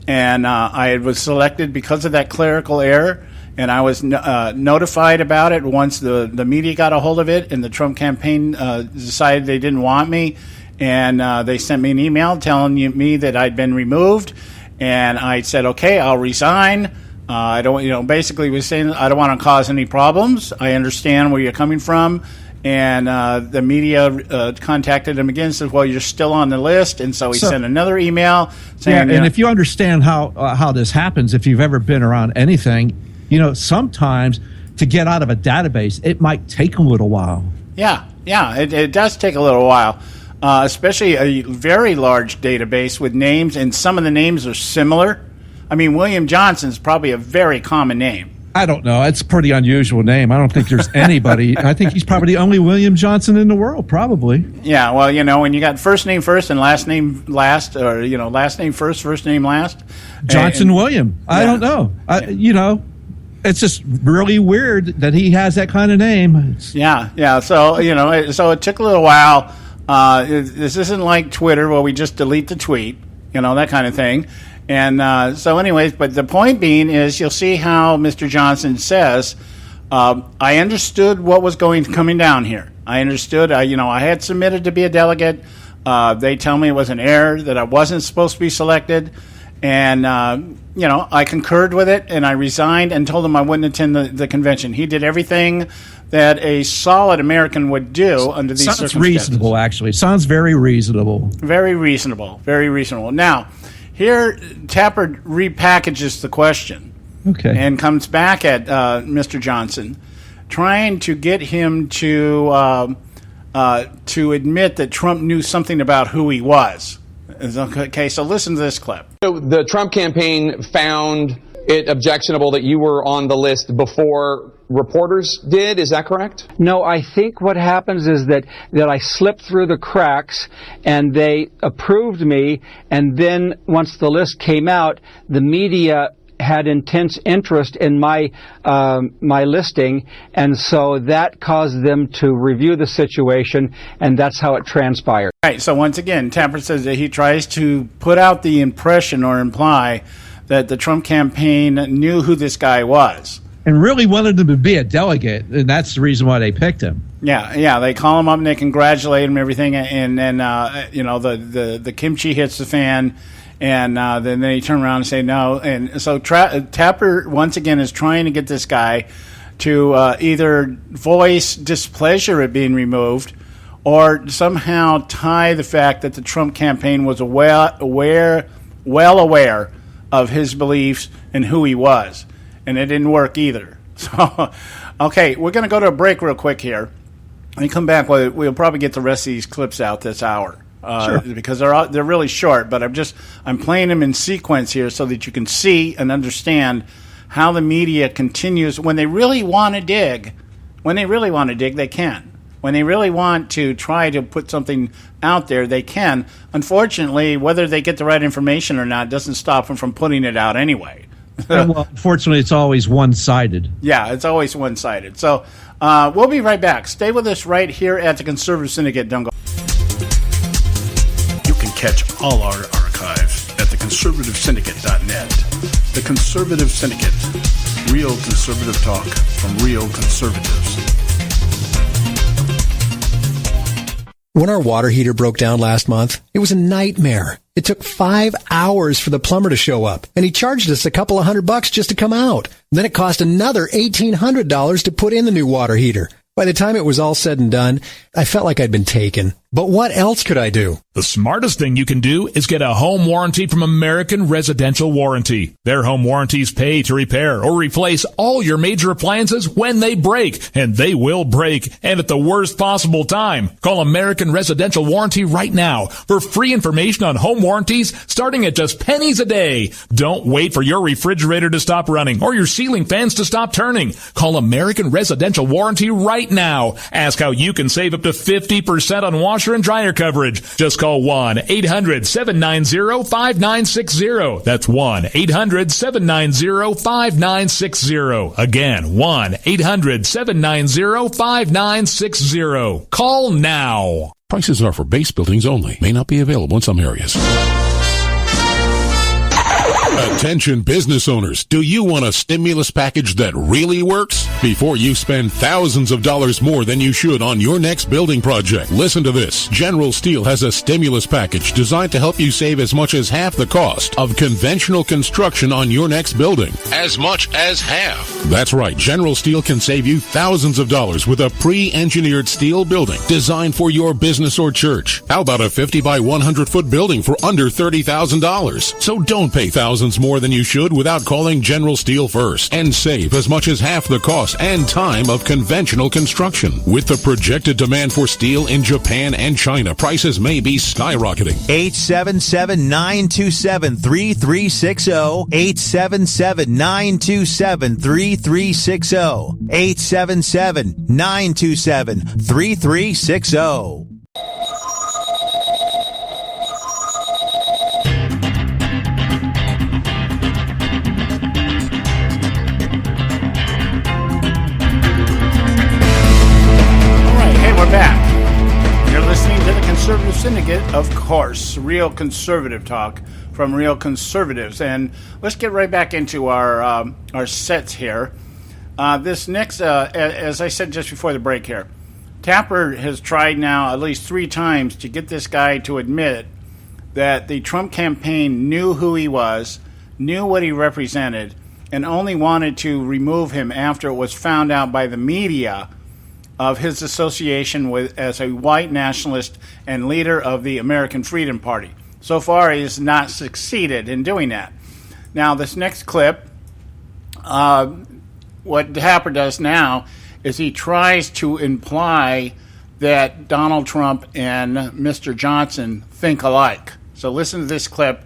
and I was selected because of that clerical error, and I was notified about it once the media got a hold of it, and the Trump campaign decided they didn't want me, and they sent me an email telling me that I'd been removed, and I said, okay, I'll resign. I don't, basically was saying I don't want to cause any problems. I understand where you're coming from. And the media contacted him again and said, well, you're still on the list. And so he sent another email saying, and if you understand how this happens, if you've ever been around anything, sometimes to get out of a database, it might take a little while. Yeah, it does take a little while, especially a very large database with names, and some of the names are similar. I mean, William Johnson's probably a very common name. I don't know. It's a pretty unusual name. I don't think there's anybody. I think he's probably the only William Johnson in the world, probably. Yeah, well, when you got first name first and last name last, or, last name first name last. Johnson William. I don't know. It's just really weird that he has that kind of name. Yeah. So, so it took a little while. This isn't like Twitter where we just delete the tweet, that kind of thing. And so anyways, but the point being is you'll see how Mr. Johnson says, I understood what was coming down here. I understood, I had submitted to be a delegate. They tell me it was an error, that I wasn't supposed to be selected. And, I concurred with it, and I resigned and told him I wouldn't attend the convention. He did everything that a solid American would do under these circumstances. Sounds reasonable, actually. Sounds very reasonable. Very reasonable. Very reasonable. Now, here, Tapper repackages the question, and comes back at Mr. Johnson, trying to get him to admit that Trump knew something about who he was. Okay, so listen to this clip. So the Trump campaign found it objectionable that you were on the list before reporters did. Is that correct? No, I think what happens is that I slipped through the cracks and they approved me, and then once the list came out, the media had intense interest in my listing, and so that caused them to review the situation, and that's how it transpired. All right, so once again, Tapper says that he tries to put out the impression or imply that the Trump campaign knew who this guy was. And really wanted him to be a delegate, and that's the reason why they picked him. Yeah, they call him up and they congratulate him and everything, and then the kimchi hits the fan, and then they turn around and say no. And so Tapper once again is trying to get this guy to either voice displeasure at being removed or somehow tie the fact that the Trump campaign was well aware of his beliefs and who he was. And it didn't work either. So, okay, we're going to go to a break real quick here. When we come back, we'll probably get the rest of these clips out this hour. Sure. Because they're really short, but I'm playing them in sequence here so that you can see and understand how the media continues. When they really want to dig, they can. When they really want to try to put something out there, they can. Unfortunately, whether they get the right information or not doesn't stop them from putting it out anyway. Well, unfortunately, it's always one-sided. Yeah, it's always one-sided. So we'll be right back. Stay with us right here at the Conservative Syndicate. Don't go. You can catch all our archives at theconservativesyndicate.net. The Conservative Syndicate. Real conservative talk from real conservatives. When our water heater broke down last month, it was a nightmare. It took 5 hours for the plumber to show up, and he charged us a couple of $100 just to come out. And then it cost another $1,800 to put in the new water heater. By the time it was all said and done, I felt like I'd been taken. But what else could I do? The smartest thing you can do is get a home warranty from American Residential Warranty. Their home warranties pay to repair or replace all your major appliances when they break, and they will break, and at the worst possible time. Call American Residential Warranty right now for free information on home warranties starting at just pennies a day. Don't wait for your refrigerator to stop running or your ceiling fans to stop turning. Call American Residential Warranty right now. Ask how you can save up to 50% on washer and dryer coverage. Just call 1-800-790-5960. That's 1-800-790-5960. Again, 1-800-790-5960. Call now. Prices are for base buildings only. May not be available in some areas. Attention business owners, do you want a stimulus package that really works? Before you spend thousands of dollars more than you should on your next building project, listen to this. General Steel has a stimulus package designed to help you save as much as half the cost of conventional construction on your next building. As much as half. That's right. General Steel can save you thousands of dollars with a pre-engineered steel building designed for your business or church. How about a 50 by 100 foot building for under $30,000? So don't pay thousands more than you should without calling General Steel first and save as much as half the cost and time of conventional construction. With the projected demand for steel in Japan and China, prices may be skyrocketing. 877-927-3360. 877-927-3360. 877-927-3360. Back. You're listening to the Conservative Syndicate, of course, real conservative talk from real conservatives. And let's get right back into our sets here. This next, as I said just before the break here, Tapper has tried now at least 3 times to get this guy to admit that the Trump campaign knew who he was, knew what he represented, and only wanted to remove him after it was found out by the media of his association with as a white nationalist and leader of the American Freedom Party. So far, he has not succeeded in doing that. Now, this next clip, what Tapper does now is he tries to imply that Donald Trump and Mr. Johnson think alike. So listen to this clip.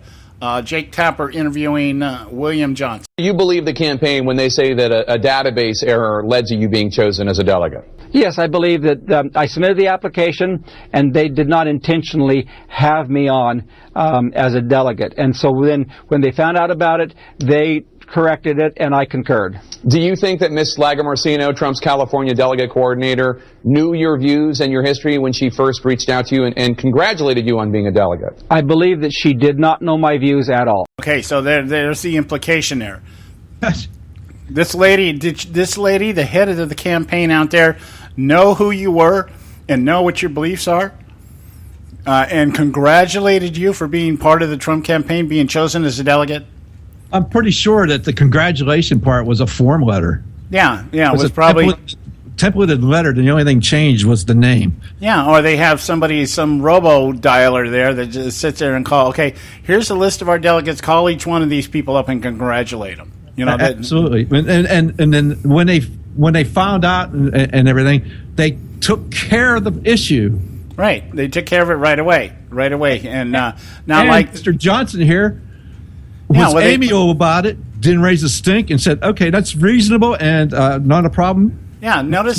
Jake Tapper interviewing William Johnson. You believe the campaign when they say that a database error led to you being chosen as a delegate? Yes, I believe that I submitted the application, and they did not intentionally have me on as a delegate. And so then when they found out about it, they corrected it, and I concurred. Do you think that Ms. Slagger-Morcino, Trump's California delegate coordinator, knew your views and your history when she first reached out to you and congratulated you on being a delegate? I believe that she did not know my views at all. Okay, so there's the implication there. This lady, the head of the campaign out there, know who you were and know what your beliefs are, and congratulated you for being part of the Trump campaign, being chosen as a delegate? I'm pretty sure that the congratulation part was a form letter. Yeah, it was a probably templated letter. The only thing changed was the name. Yeah, or they have some robo dialer there that just sits there and call. Okay, here's a list of our delegates. Call each one of these people up and congratulate them. Absolutely. And then when they found out and everything, they took care of the issue. Right, they took care of it right away. And now, like Mr. Johnson here was amiable about it, didn't raise a stink, and said, "Okay, that's reasonable and not a problem." Yeah, notice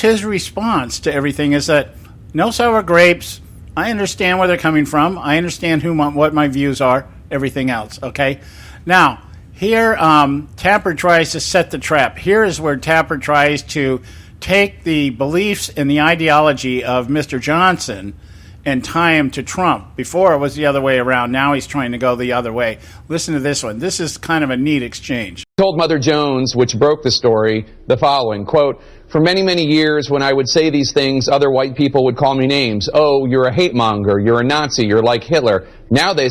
his response to everything is that no sour grapes. I understand where they're coming from. I understand what my views are. Everything else, okay. Now here, Tapper tries to set the trap. Here is where Tapper tries to take the beliefs and the ideology of Mr. Johnson and tie him to Trump. Before it was the other way around. Now he's trying to go the other way. Listen to this one. This is kind of a neat exchange. Told Mother Jones, which broke the story, the following, quote, "For many, many years when I would say these things, other white people would call me names. Oh, you're a hate monger. You're a Nazi. You're like Hitler. Now they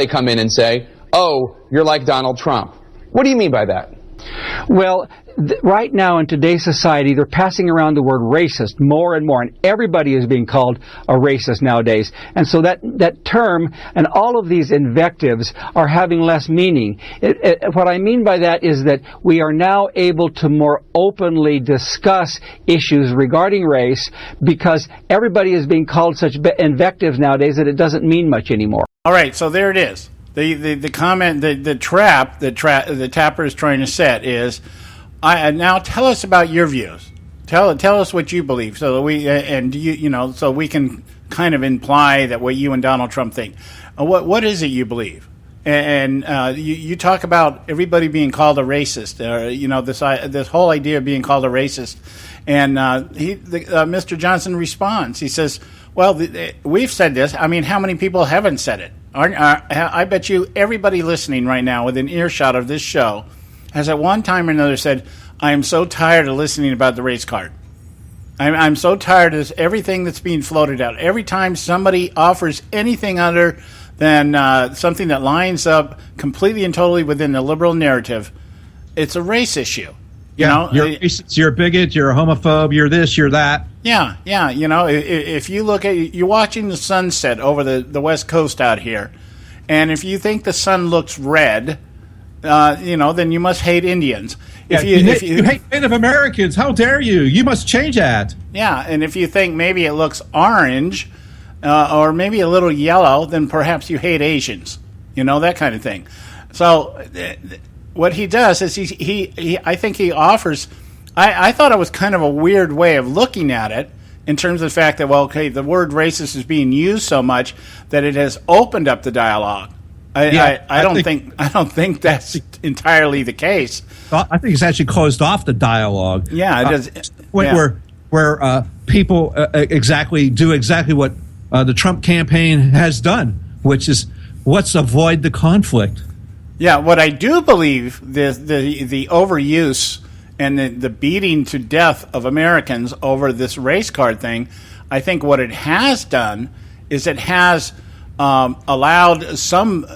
come in and say, oh, you're like Donald Trump." What do you mean by that? Well, right now in today's society, they're passing around the word racist more and more, and everybody is being called a racist nowadays. And so that term and all of these invectives are having less meaning. What I mean by that is that we are now able to more openly discuss issues regarding race because everybody is being called such invectives nowadays that it doesn't mean much anymore. All right, so there it is. The comment, the trap that the Tapper is trying to set is, now tell us about your views. Tell us what you believe, so that we so we can kind of imply that what you and Donald Trump think. What is it you believe? And you talk about everybody being called a racist. This whole idea of being called a racist. And Mr. Johnson responds. He says, "Well, we've said this. I mean, how many people haven't said it? I bet you everybody listening right now within earshot of this show has at one time or another said, I am so tired of listening about the race card. I'm so tired of everything that's being floated out. Every time somebody offers anything other than something that lines up completely and totally within the liberal narrative, it's a race issue. Yeah, you're racist, you're a bigot, you're a homophobe, you're this, you're that. Yeah. If you look at, you're watching the sunset over the West Coast out here, and if you think the sun looks red, then you must hate Indians. If you hate Native Americans, how dare you? You must change that. Yeah, and if you think maybe it looks orange, or maybe a little yellow, then perhaps you hate Asians. That kind of thing. So what he does is I think he offers. I thought it was kind of a weird way of looking at it in terms of the fact that, the word racist is being used so much that it has opened up the dialogue. I don't think that's entirely the case. I think it's actually closed off the dialogue. Yeah, it does. Where people do exactly what the Trump campaign has done, which is let's avoid the conflict. Yeah, what I do believe the overuse and the beating to death of Americans over this race card thing, I think what it has done is it has allowed some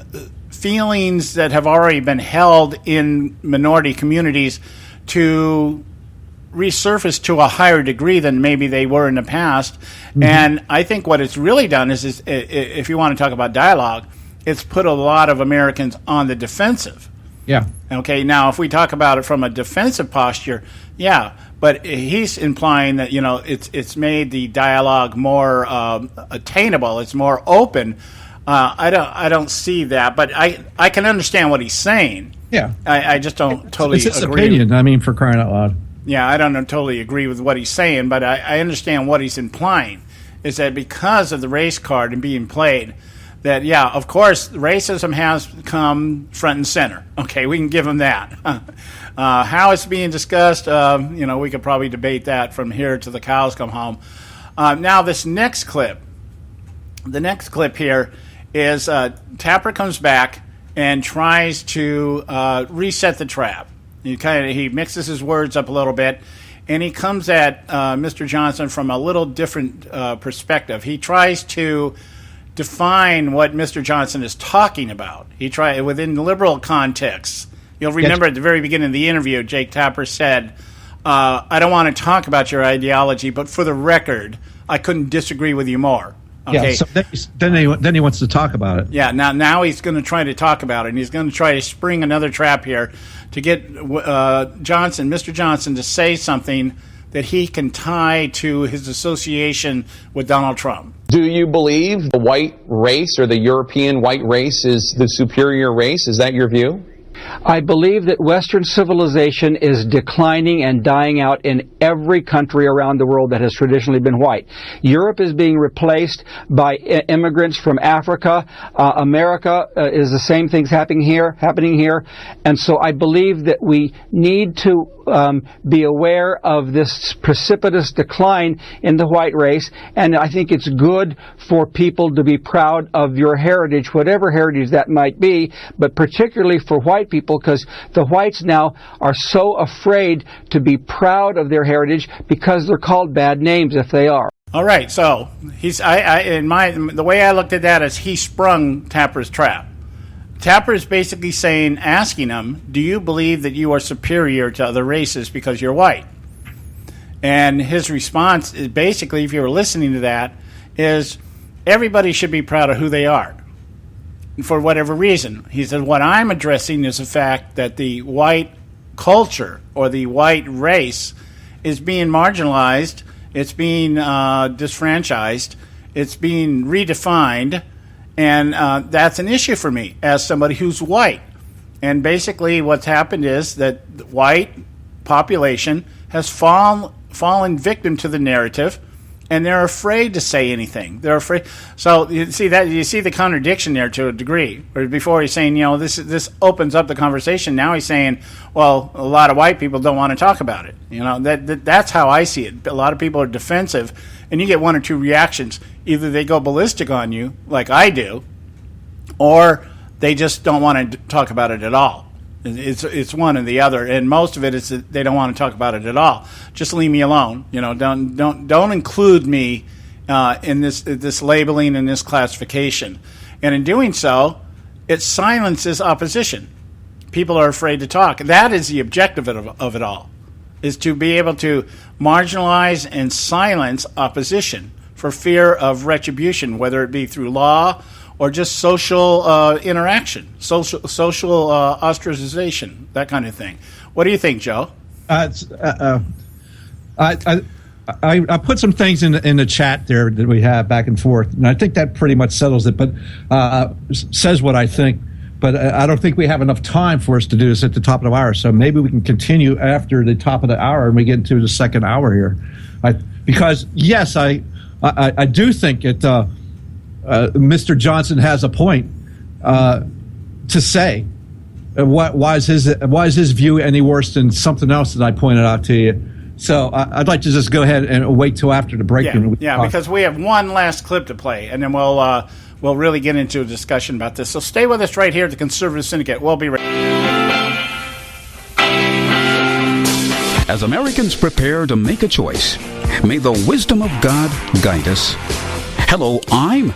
feelings that have already been held in minority communities to resurface to a higher degree than maybe they were in the past. Mm-hmm. And I think what it's really done is if you want to talk about dialogue, it's put a lot of Americans on the defensive. Yeah. Okay, now if we talk about it from a defensive posture, yeah, but he's implying that, it's made the dialogue more attainable, it's more open. I don't see that, but I can understand what he's saying. Yeah. I just don't totally agree. It's his opinion, for crying out loud. Yeah, I don't totally agree with what he's saying, but I understand what he's implying, is that because of the race card and being played, that, yeah, of course, racism has come front and center. Okay, we can give him that. How it's being discussed, we could probably debate that from here to the cows come home. Now, this next clip, here is Tapper comes back and tries to reset the trap. He mixes his words up a little bit, and he comes at Mr. Johnson from a little different perspective. He tries to define what Mr. Johnson is talking about. He tried within liberal contexts. You'll remember at the very beginning of the interview, Jake Tapper said, I don't want to talk about your ideology, but for the record, I couldn't disagree with you more. Okay. Yeah, so then he wants to talk about it. Yeah, now he's going to try to talk about it, and he's going to try to spring another trap here to get Mr. Johnson, to say something that he can tie to his association with Donald Trump. Do you believe the white race or the European white race is the superior race? Is that your view? I believe that Western civilization is declining and dying out in every country around the world that has traditionally been white. Europe is being replaced by immigrants from Africa. America is the same things happening here. And so I believe that we need to be aware of this precipitous decline in the white race, and I think it's good for people to be proud of your heritage, whatever heritage that might be, but particularly for white people, because the whites now are so afraid to be proud of their heritage because they're called bad names if they are. All right, so the way I looked at that is he sprung Tapper's trap. Tapper is basically asking him, do you believe that you are superior to other races because you're white? And his response is basically, if you were listening to that, is everybody should be proud of who they are for whatever reason. He said, what I'm addressing is the fact that the white culture or the white race is being marginalized, it's being disfranchised, it's being redefined, and that's an issue for me as somebody who's white. And basically what's happened is that the white population has fallen victim to the narrative, and they're afraid to say anything. They're afraid. So you see the contradiction there to a degree. Or before he's saying, this opens up the conversation. Now he's saying, well, a lot of white people don't want to talk about it. That's how I see it. A lot of people are defensive, and you get one or two reactions. Either they go ballistic on you, like I do, or they just don't want to talk about it at all. It's one or the other, and most of it is that they don't want to talk about it at all. Just leave me alone. Don't include me in this labeling and this classification. And in doing so, it silences opposition. People are afraid to talk. That is the objective of it all, is to be able to marginalize and silence opposition for fear of retribution, whether it be through law or just social interaction, social ostracization, that kind of thing. What do you think, Joe? I put some things in the chat there that we have back and forth, and I think that pretty much settles it, but says what I think. But I don't think we have enough time for us to do this at the top of the hour, so maybe we can continue after the top of the hour and we get into the second hour here. Because, yes, I do think that Mr. Johnson has a point to say. Why is his view any worse than something else that I pointed out to you? So I'd like to just go ahead and wait till after the break. Yeah, because we have one last clip to play, and then we'll really get into a discussion about this. So stay with us right here at the Conservative Syndicate. We'll be right back. As Americans prepare to make a choice, may the wisdom of God guide us. Hello, I'm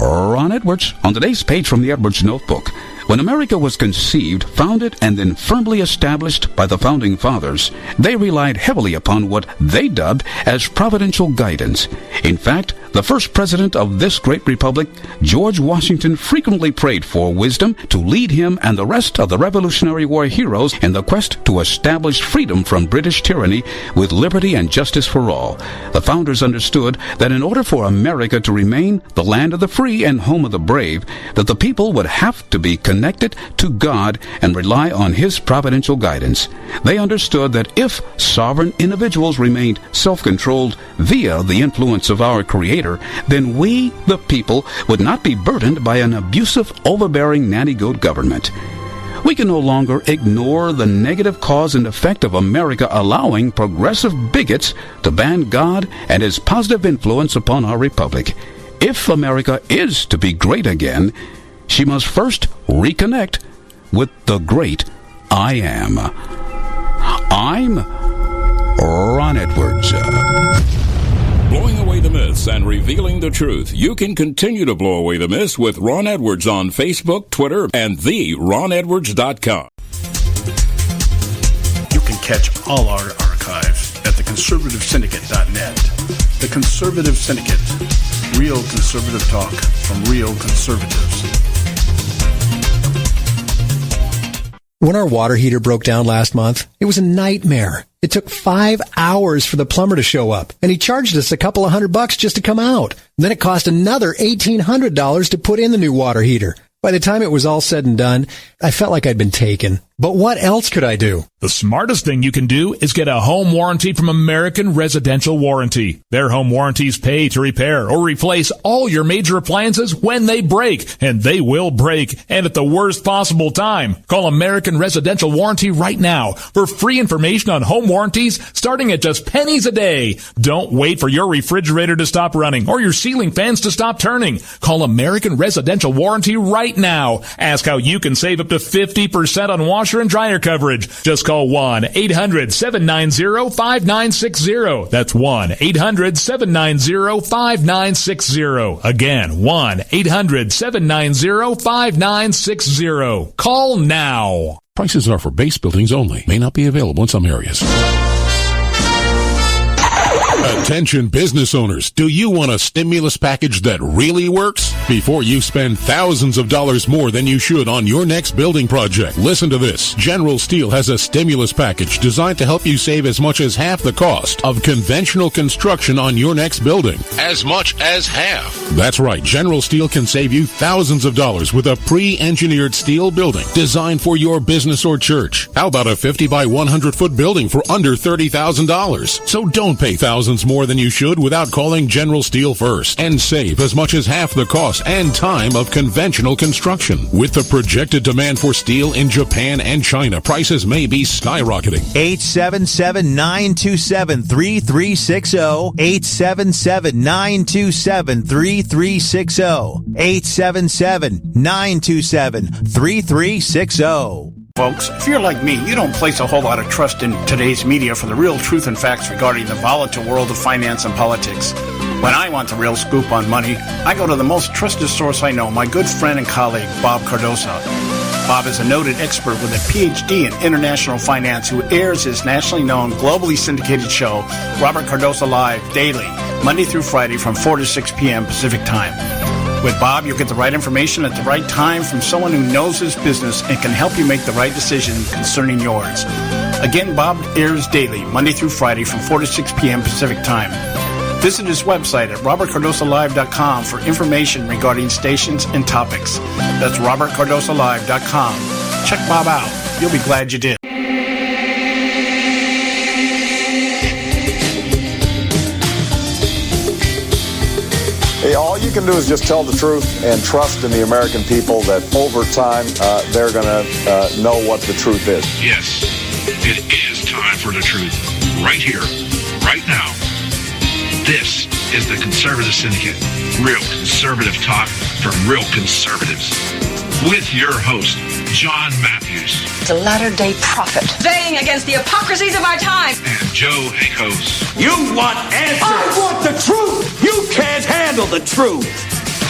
Ron Edwards. On today's page from the Edwards Notebook, when America was conceived, founded, and then firmly established by the Founding Fathers, they relied heavily upon what they dubbed as providential guidance. In fact, the first president of this great republic, George Washington, frequently prayed for wisdom to lead him and the rest of the Revolutionary War heroes in the quest to establish freedom from British tyranny with liberty and justice for all. The founders understood that in order for America to remain the land of the free and home of the brave, that the people would have to be connected to God and rely on His providential guidance. They understood that if sovereign individuals remained self-controlled via the influence of our Creator, then we, the people, would not be burdened by an abusive, overbearing nanny-goat government. We can no longer ignore the negative cause and effect of America allowing progressive bigots to ban God and His positive influence upon our republic. If America is to be great again, she must first reconnect with the great I Am. I'm Ron Edwards. Blowing away the myths and revealing the truth. You can continue to blow away the myths with Ron Edwards on Facebook, Twitter, and theronedwards.com. catch all our archives at theconservativesyndicate.net. The Conservative Syndicate. Real conservative talk from real conservatives. When our water heater broke down last month, it was a nightmare. It took 5 hours for the plumber to show up, and he charged us a couple of $100 just to come out. Then it cost another $1,800 to put in the new water heater. By the time it was all said and done, I felt like I'd been taken. But what else could I do? The smartest thing you can do is get a home warranty from American Residential Warranty. Their home warranties pay to repair or replace all your major appliances when they break, and they will break, and at the worst possible time. Call American Residential Warranty right now for free information on home warranties starting at just pennies a day. Don't wait for your refrigerator to stop running or your ceiling fans to stop turning. Call American Residential Warranty right now. Ask how you can save up to 50% on washer and dryer coverage. Just call 1-800-790-5960. That's 1-800-790-5960. Again, 1-800-790-5960. Call now. Prices are for base buildings only. May not be available in some areas. Attention business owners, do you want a stimulus package that really works? Before you spend thousands of dollars more than you should on your next building project, listen to this. General Steel has a stimulus package designed to help you save as much as half the cost of conventional construction on your next building. As much as half. That's right, General Steel can save you thousands of dollars with a pre-engineered steel building designed for your business or church. How about a 50 by 100 foot building for under $30,000? So don't pay thousands more than you should without calling General Steel first and save as much as half the cost and time of conventional construction. With the projected demand for steel in Japan and China, prices may be skyrocketing. 877-927-3360. 877-927-3360. 877-927-3360. Folks, if you're like me, you don't place a whole lot of trust in today's media for the real truth and facts regarding the volatile world of finance and politics. When I want the real scoop on money, I go to the most trusted source I know, my good friend and colleague, Bob Cardoso. Bob is a noted expert with a PhD in international finance who airs his nationally known, globally syndicated show, Robert Cardoso Live, daily, Monday through Friday from 4 to 6 p.m. Pacific Time. With Bob, you'll get the right information at the right time from someone who knows his business and can help you make the right decision concerning yours. Again, Bob airs daily, Monday through Friday from 4 to 6 p.m. Pacific Time. Visit his website at robertcardosolive.com for information regarding stations and topics. That's robertcardosolive.com. Check Bob out. You'll be glad you did. Hey, all you can do is just tell the truth and trust in the American people that over time they're going to know what the truth is. Yes, it is time for the truth. Right here, right now. This is the Conservative Syndicate. Real conservative talk from real conservatives. With your host, John Matthews. The latter-day prophet. Baying against the hypocrisies of our time. And Joe Hakos. You want answers. I want the truth. You can't handle the truth.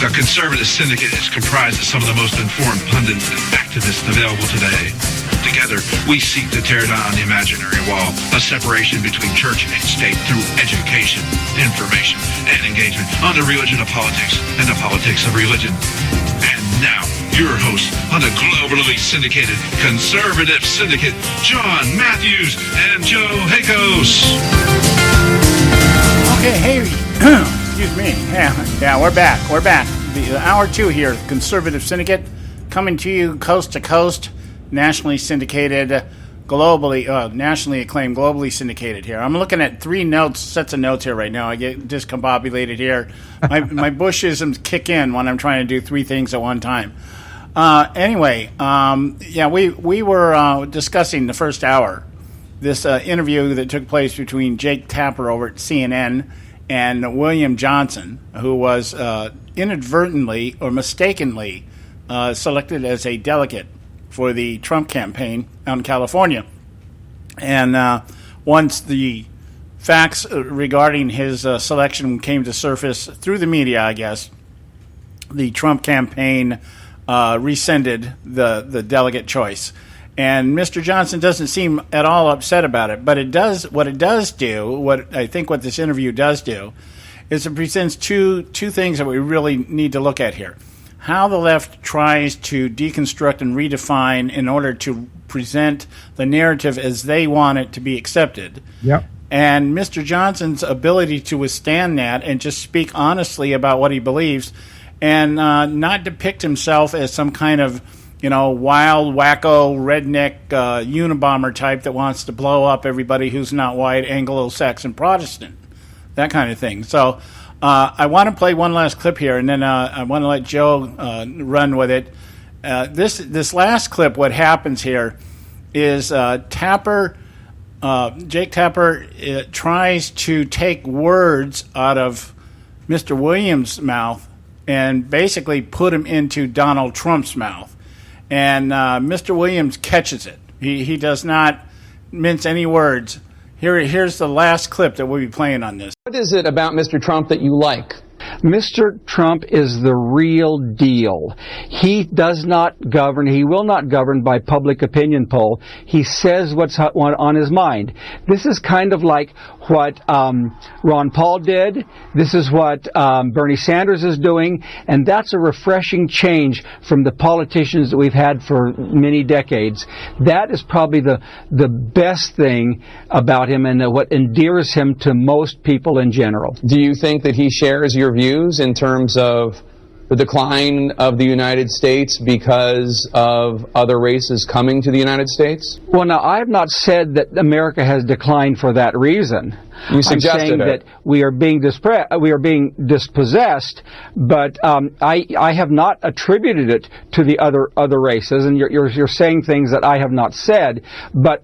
The Conservative Syndicate is comprised of some of the most informed pundits and activists available today. Together, we seek to tear down the imaginary wall of separation between church and state through education, information, and engagement on the religion of politics and the politics of religion. And now, your host on the globally syndicated Conservative Syndicate, John Matthews and Joe Hakos. Okay, hey, excuse me. Yeah, we're back. We're back. The hour 2 here, Conservative Syndicate, coming to you coast to coast, nationally syndicated, nationally acclaimed, globally syndicated here. I'm looking at 3 sets of notes here right now. I get discombobulated here. My Bushisms kick in when I'm trying to do 3 things at one time. Anyway, we were discussing the first hour, this interview that took place between Jake Tapper over at CNN and William Johnson, who was inadvertently or mistakenly selected as a delegate for the Trump campaign out in California. And once the facts regarding his selection came to surface through the media, I guess, the Trump campaign rescinded the delegate choice. And Mr. Johnson doesn't seem at all upset about it. But what I think what this interview does do, is it presents two things that we really need to look at here. How the left tries to deconstruct and redefine in order to present the narrative as they want it to be accepted. Yep. And Mr. Johnson's ability to withstand that and just speak honestly about what he believes and not depict himself as some kind of, wild, wacko, redneck Unabomber type that wants to blow up everybody who's not white, Anglo-Saxon Protestant, that kind of thing. So I want to play one last clip here, and then I want to let Joe run with it. This last clip, what happens here is Jake Tapper tries to take words out of Mr. Williams' mouth and basically put them into Donald Trump's mouth. And Mr. Williams catches it. He does not mince any words. Here's the last clip that we'll be playing on this. What is it about Mr. Trump that you like? Mr. Trump is the real deal. He does not govern, he will not govern by public opinion poll. He says what's on his mind. This is kind of like what Ron Paul did. This is what Bernie Sanders is doing, and that's a refreshing change from the politicians that we've had for many decades. That is probably the best thing about him and what endears him to most people in general. Do you think that he shares your views in terms of the decline of the United States because of other races coming to the United States? Well, now, I have not said that America has declined for that reason. You suggested I'm saying that we are being dispossessed, but I have not attributed it to the other races, and you're saying things that I have not said. But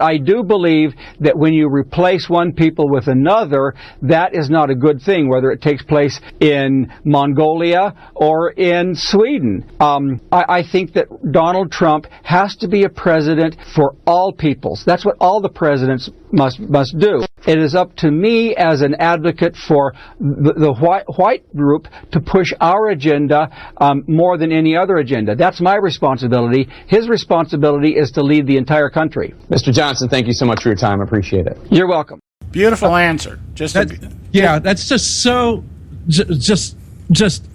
I do believe that when you replace one people with another, that is not a good thing, whether it takes place in Mongolia or in Sweden. I think that Donald Trump has to be a president for all peoples. That's what all the presidents must do. It is up to me as an advocate for the white group to push our agenda more than any other agenda. That's my responsibility. His responsibility is to lead the entire country. Mr. Johnson, thank you so much for your time. I appreciate it. You're welcome. Beautiful answer. That's just so just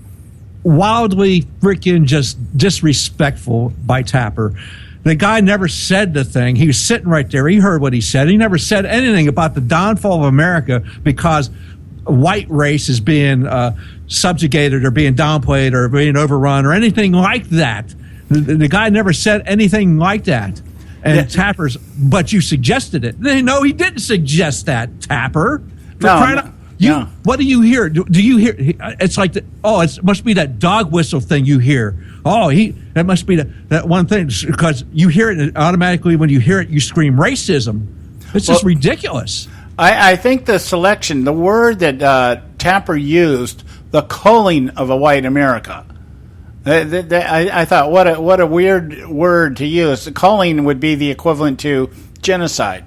wildly freaking just disrespectful by Tapper. The guy never said the thing. He was sitting right there. He heard what he said. He never said anything about the downfall of America because white race is being subjugated or being downplayed or being overrun or anything like that. The guy never said anything like that. And Tapper's, but you suggested it. No, he didn't suggest that, Tapper. What do you hear? Do you hear? It's like, it must be that dog whistle thing you hear. That must be that one thing, because you hear it and automatically when you hear it, you scream racism. It's just ridiculous. I think the selection, the word that Tapper used, the culling of a white America. I thought, what a weird word to use. The culling would be the equivalent to genocide.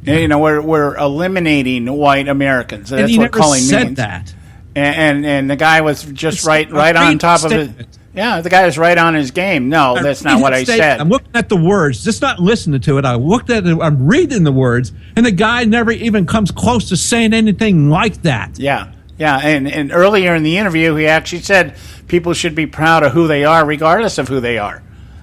We're eliminating white Americans. That's what culling means. Said that. And the guy was just right on top of it. Yeah, the guy was right on his game. No, that's not what I said. I'm looking at the words, just not listening to it. I'm reading the words, and the guy never even comes close to saying anything like that. Yeah. And earlier in the interview, he actually said people should be proud of who they are, regardless of who they are.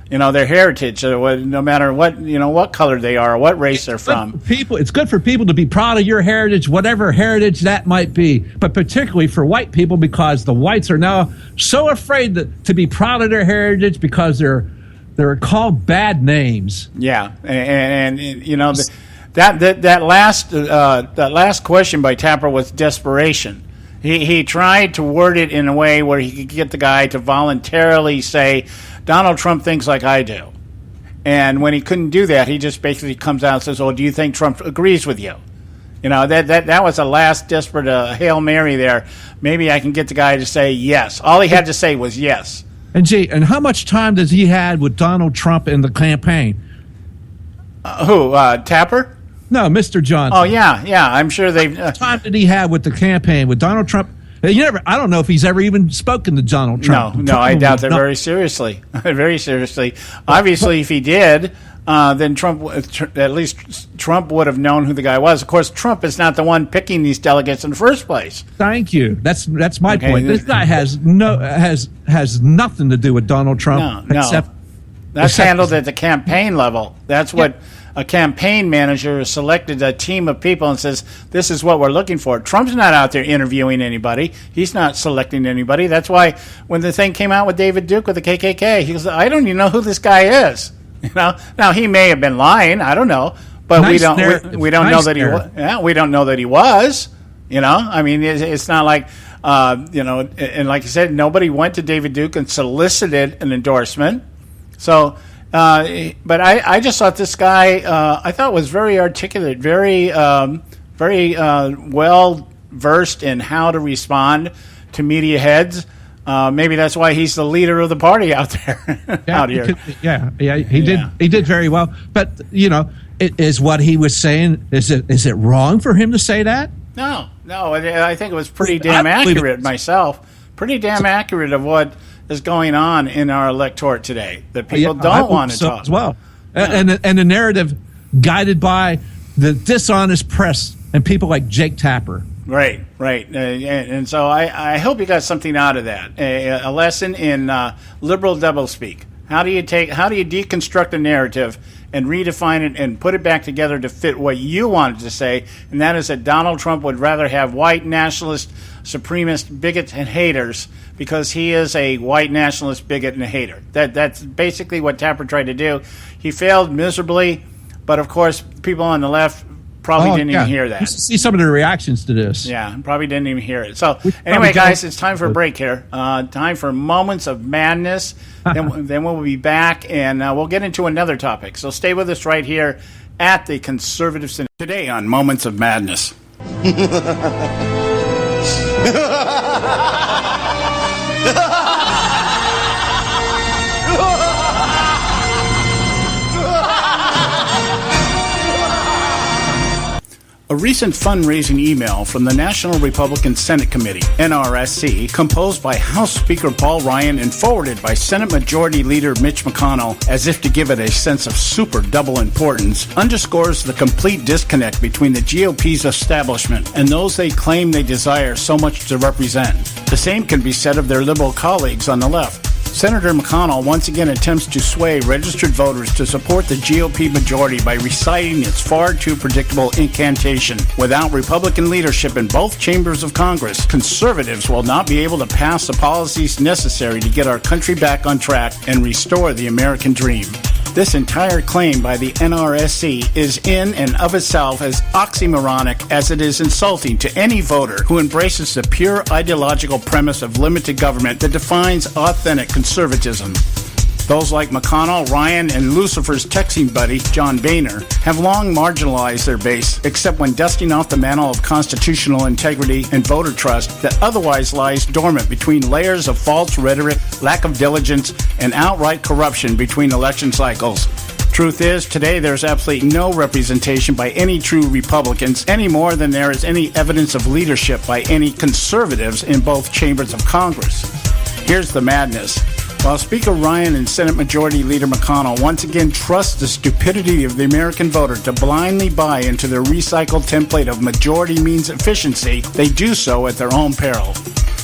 Their heritage, no matter what color they are or what race they're from. It's good for people to be proud of your heritage, whatever heritage that might be, but particularly for white people, because the whites are now so afraid to be proud of their heritage because they're called bad names. Yeah, and that last question by Tapper was desperation. He tried to word it in a way where he could get the guy to voluntarily say, Donald Trump thinks like I do. And when he couldn't do that, he just basically comes out and says, do you think Trump agrees with you? That was a last desperate Hail Mary there. Maybe I can get the guy to say yes. All he had to say was yes. And how much time does he had with Donald Trump in the campaign? Tapper? No, Mr. Johnson. Oh, yeah. I'm sure they've... How much time did he have with the campaign with Donald Trump? I don't know if he's ever even spoken to Donald Trump. No, I doubt that very seriously. Very seriously. Obviously, if he did, then at least Trump would have known who the guy was. Of course, Trump is not the one picking these delegates in the first place. Thank you. That's my point. This guy has nothing to do with Donald Trump. No. That's handled at the campaign level. That's what a campaign manager has selected a team of people and says, this is what we're looking for. Trump's not out there interviewing anybody. He's not selecting anybody. That's why when the thing came out with David Duke with the KKK, he goes, I don't even know who this guy is. Now he may have been lying. I don't know, but we don't know that he was. Yeah, we don't know that he was. I mean, it's not like and like I said, nobody went to David Duke and solicited an endorsement. So, but I just thought this guy I thought was very articulate, very well versed in how to respond to media heads. Maybe that's why he's the leader of the party out there. Out here. He did very well. But it is what he was saying. Is it wrong for him to say that? No. I think it was pretty damn accurate myself. Pretty damn accurate of what is going on in our electorate today that people don't want to talk as well. Yeah. And the narrative guided by the dishonest press and people like Jake Tapper. Right. And so I hope you got something out of that. A lesson in liberal doublespeak. How do you deconstruct a narrative and redefine it and put it back together to fit what you wanted to say? And that is that Donald Trump would rather have white nationalist, supremacist, bigots, and haters because he is a white nationalist, bigot, and a hater. That's basically what Tapper tried to do. He failed miserably, but of course, people on the left probably didn't even hear that. You see some of the reactions to this. Yeah, probably didn't even hear it. So anyway, guys, it's time for a break here. Time for Moments of Madness. Then we'll be back, and we'll get into another topic. So stay with us right here at the Conservative Syndicate. Today on Moments of Madness. A recent fundraising email from the National Republican Senate Committee, NRSC, composed by House Speaker Paul Ryan and forwarded by Senate Majority Leader Mitch McConnell as if to give it a sense of super double importance, underscores the complete disconnect between the GOP's establishment and those they claim they desire so much to represent. The same can be said of their liberal colleagues on the left. Senator McConnell once again attempts to sway registered voters to support the GOP majority by reciting its far too predictable incantation. Without Republican leadership in both chambers of Congress, conservatives will not be able to pass the policies necessary to get our country back on track and restore the American dream. This entire claim by the NRSC is in and of itself as oxymoronic as it is insulting to any voter who embraces the pure ideological premise of limited government that defines authentic conservatism. Those like McConnell, Ryan, and Lucifer's texting buddy, John Boehner, have long marginalized their base, except when dusting off the mantle of constitutional integrity and voter trust that otherwise lies dormant between layers of false rhetoric, lack of diligence, and outright corruption between election cycles. Truth is, today there's absolutely no representation by any true Republicans any more than there is any evidence of leadership by any conservatives in both chambers of Congress. Here's the madness. While Speaker Ryan and Senate Majority Leader McConnell once again trust the stupidity of the American voter to blindly buy into their recycled template of majority means efficiency, they do so at their own peril.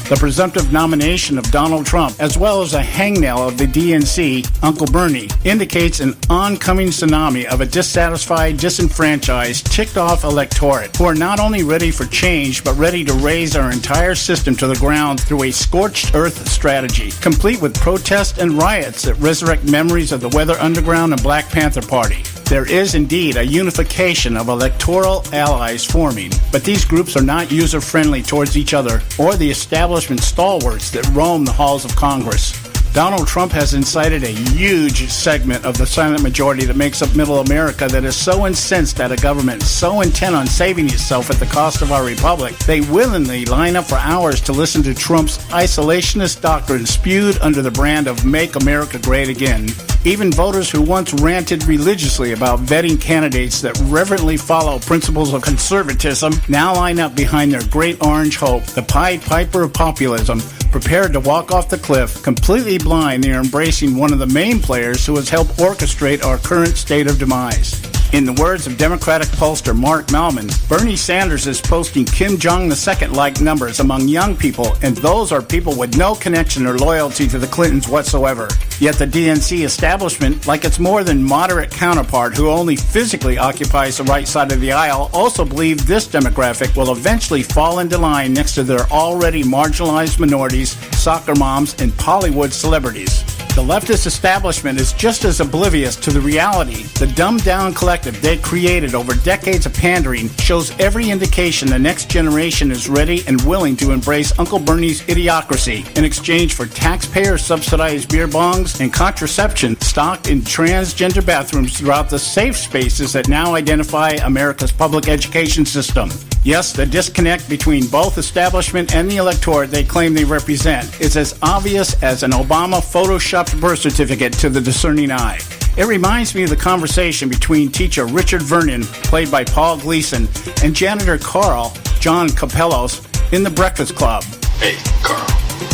The presumptive nomination of Donald Trump, as well as a hangnail of the DNC, Uncle Bernie, indicates an oncoming tsunami of a dissatisfied, disenfranchised, ticked-off electorate who are not only ready for change, but ready to raise our entire system to the ground through a scorched earth strategy, complete with protests and riots that resurrect memories of the Weather Underground and Black Panther Party. There is indeed a unification of electoral allies forming, but these groups are not user-friendly towards each other or the establishment stalwarts that roam the halls of Congress. Donald Trump has incited a huge segment of the silent majority that makes up middle America that is so incensed at a government so intent on saving itself at the cost of our republic, they willingly line up for hours to listen to Trump's isolationist doctrine spewed under the brand of Make America Great Again. Even voters who once ranted religiously about vetting candidates that reverently follow principles of conservatism now line up behind their great orange hope, the Pied Piper of populism, Prepared to walk off the cliff, completely blind, they are embracing one of the main players who has helped orchestrate our current state of demise. In the words of Democratic pollster Mark Malman, Bernie Sanders is posting Kim Jong II-like numbers among young people, and those are people with no connection or loyalty to the Clintons whatsoever. Yet the DNC establishment, like its more than moderate counterpart who only physically occupies the right side of the aisle, also believe this demographic will eventually fall into line next to their already marginalized minorities, soccer moms, and Hollywood celebrities. The leftist establishment is just as oblivious to the reality. The dumbed-down collective they created over decades of pandering shows every indication the next generation is ready and willing to embrace Uncle Bernie's idiocracy in exchange for taxpayer-subsidized beer bongs and contraception stocked in transgender bathrooms throughout the safe spaces that now identify America's public education system. Yes, the disconnect between both establishment and the electorate they claim they represent is as obvious as an Obama photoshopped birth certificate to the discerning eye. It reminds me of the conversation between teacher Richard Vernon, played by Paul Gleason, and janitor Carl, John Capellos, in The Breakfast Club. Hey, Carl,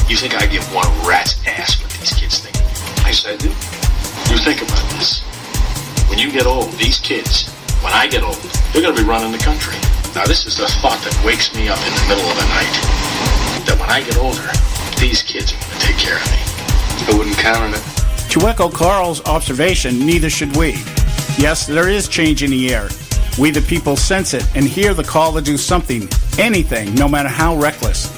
you think I give one rat's ass what these kids think? I said, you think about this. When you get old, these kids, when I get old, they're going to be running the country. Now, this is the thought that wakes me up in the middle of the night. That when I get older, these kids are going to take care of me. I wouldn't count on it. To echo Carl's observation, neither should we. Yes, there is change in the air. We the people sense it and hear the call to do something, anything, no matter how reckless.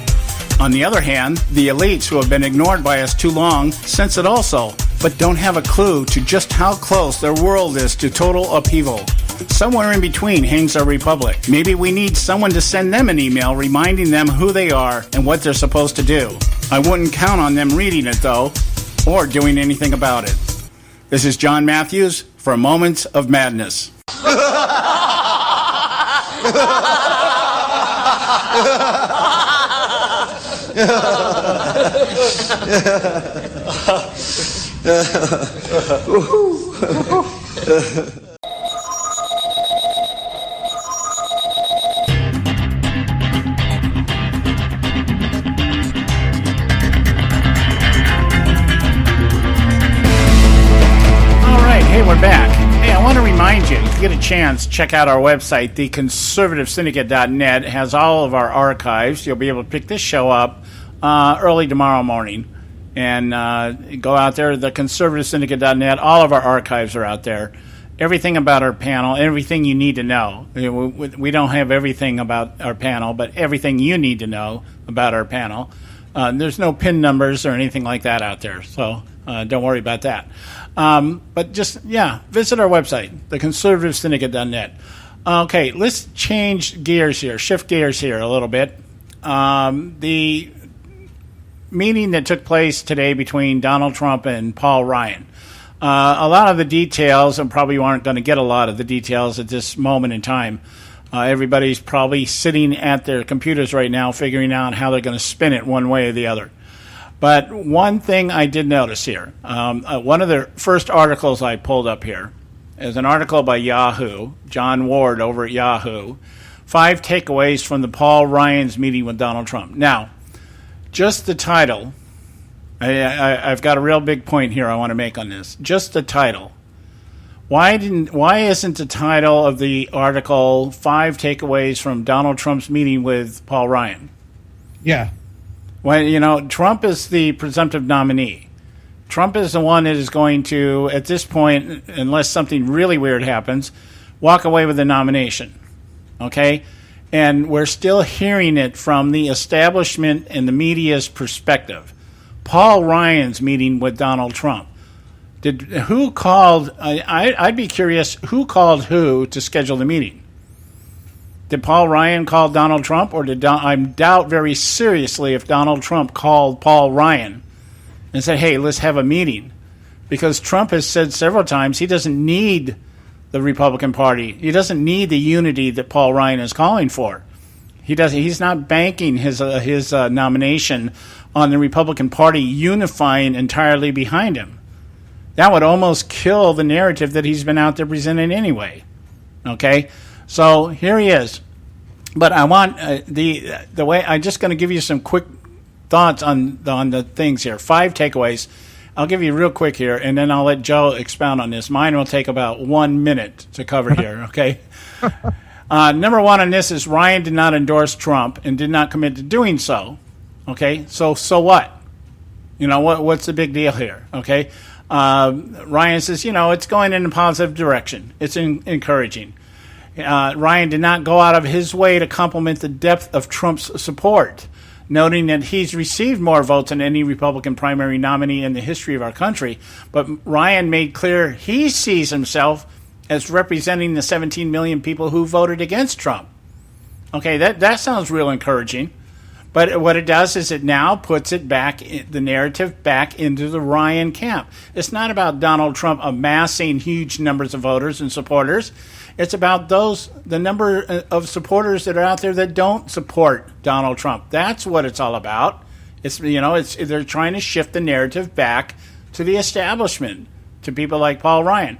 On the other hand, the elites who have been ignored by us too long sense it also, but don't have a clue to just how close their world is to total upheaval. Somewhere in between hangs our republic. Maybe we need someone to send them an email reminding them who they are and what they're supposed to do. I wouldn't count on them reading it, though, or doing anything about it. This is John Matthews for Moments of Madness. Hey, we're back. Hey, I want to remind you, if you get a chance, check out our website, theconservativesyndicate.net. It has all of our archives. You'll be able to pick this show up early tomorrow morning and go out there, theconservativesyndicate.net. All of our archives are out there. Everything about our panel, everything you need to know. We don't have everything about our panel, but everything you need to know about our panel. There's no PIN numbers or anything like that out there, so don't worry about that. But just, visit our website, theconservativesyndicate.net. Okay, let's change gears here, shift gears here a little bit. The meeting that took place today between Donald Trump and Paul Ryan. A lot of the details, and probably you aren't going to get a lot of the details at this moment in time. Everybody's probably sitting at their computers right now figuring out how they're going to spin it one way or the other. But one thing I did notice here, one of the first articles I pulled up here is an article by Yahoo, John Ward over at Yahoo, 5 takeaways from the Paul Ryan's meeting with Donald Trump. Now, just the title, I've got a real big point here I want to make on this. Just the title. Why isn't the title of the article 5 takeaways from Donald Trump's meeting with Paul Ryan? Yeah. Well, Trump is the presumptive nominee. Trump is the one that is going to, at this point, unless something really weird happens, walk away with the nomination. Okay? And we're still hearing it from the establishment and the media's perspective. Paul Ryan's meeting with Donald Trump. Who called? I'd be curious, who called who to schedule the meeting? Did Paul Ryan call Donald Trump, or I doubt very seriously if Donald Trump called Paul Ryan and said, hey, let's have a meeting? Because Trump has said several times he doesn't need the Republican Party. He doesn't need the unity that Paul Ryan is calling for. He's not banking his nomination on the Republican Party unifying entirely behind him. That would almost kill the narrative that he's been out there presenting anyway. Okay? So here he is. But I want the way I'm just going to give you some quick thoughts on the things here. 5 takeaways. I'll give you real quick here, and then I'll let Joe expound on this. Mine will take about 1 minute to cover here, okay? Number 1 on this is Ryan did not endorse Trump and did not commit to doing so, okay? So what? What's the big deal here, okay? Ryan says, it's going in a positive direction. It's encouraging. Ryan did not go out of his way to compliment the depth of Trump's support, noting that he's received more votes than any Republican primary nominee in the history of our country. But Ryan made clear he sees himself as representing the 17 million people who voted against Trump. Okay, that sounds real encouraging. But what it does is it now puts it back, the narrative back into the Ryan camp. It's not about Donald Trump amassing huge numbers of voters and supporters. It's about the number of supporters that are out there that don't support Donald Trump. That's what it's all about. They're trying to shift the narrative back to the establishment, to people like Paul Ryan.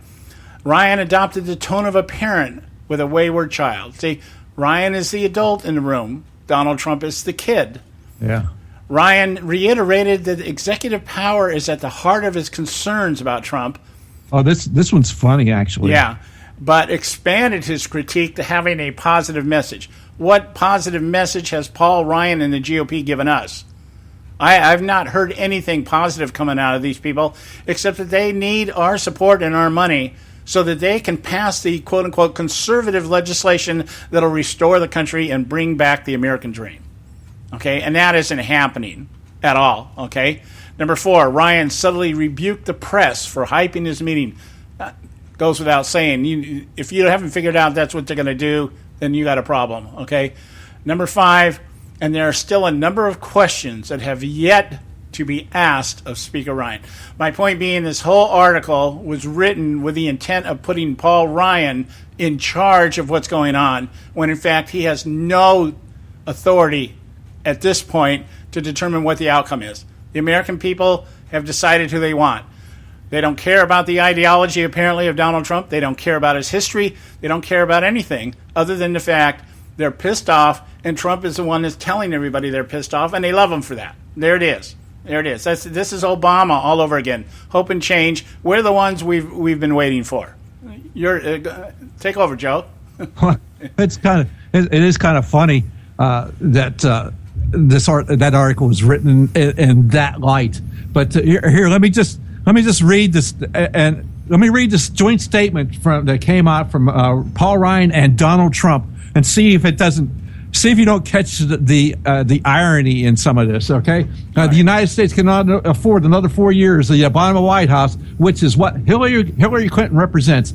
Ryan adopted the tone of a parent with a wayward child. See, Ryan is the adult in the room. Donald Trump is the kid. Yeah. Ryan reiterated that executive power is at the heart of his concerns about Trump. Oh, this one's funny, actually. Yeah, but expanded his critique to having a positive message. What positive message has Paul Ryan and the GOP given us? I've not heard anything positive coming out of these people, except that they need our support and our money so that they can pass the quote-unquote conservative legislation that'll restore the country and bring back the American dream. Okay, and that isn't happening at all, okay? Number 4, Ryan subtly rebuked the press for hyping his meeting. Goes without saying. If you haven't figured out that's what they're going to do, then you got a problem, okay? Number 5, and there are still a number of questions that have yet to be asked of Speaker Ryan. My point being, this whole article was written with the intent of putting Paul Ryan in charge of what's going on, when in fact he has no authority at this point to determine what the outcome is. The American people have decided who they want. They don't care about the ideology, apparently, of Donald Trump. They don't care about his history. They don't care about anything other than the fact they're pissed off, and Trump is the one that's telling everybody they're pissed off, and they love him for that. There it is. There it is. This is Obama all over again. Hope and change. We're the ones we've been waiting for. Take over, Joe. It is kind of funny that that article was written in that light. But here, let me just read this, and let me read this joint statement that came out from Paul Ryan and Donald Trump, and see if you don't catch the irony in some of this. Okay, the United States cannot afford another 4 years of the Obama White House, which is what Hillary Clinton represents.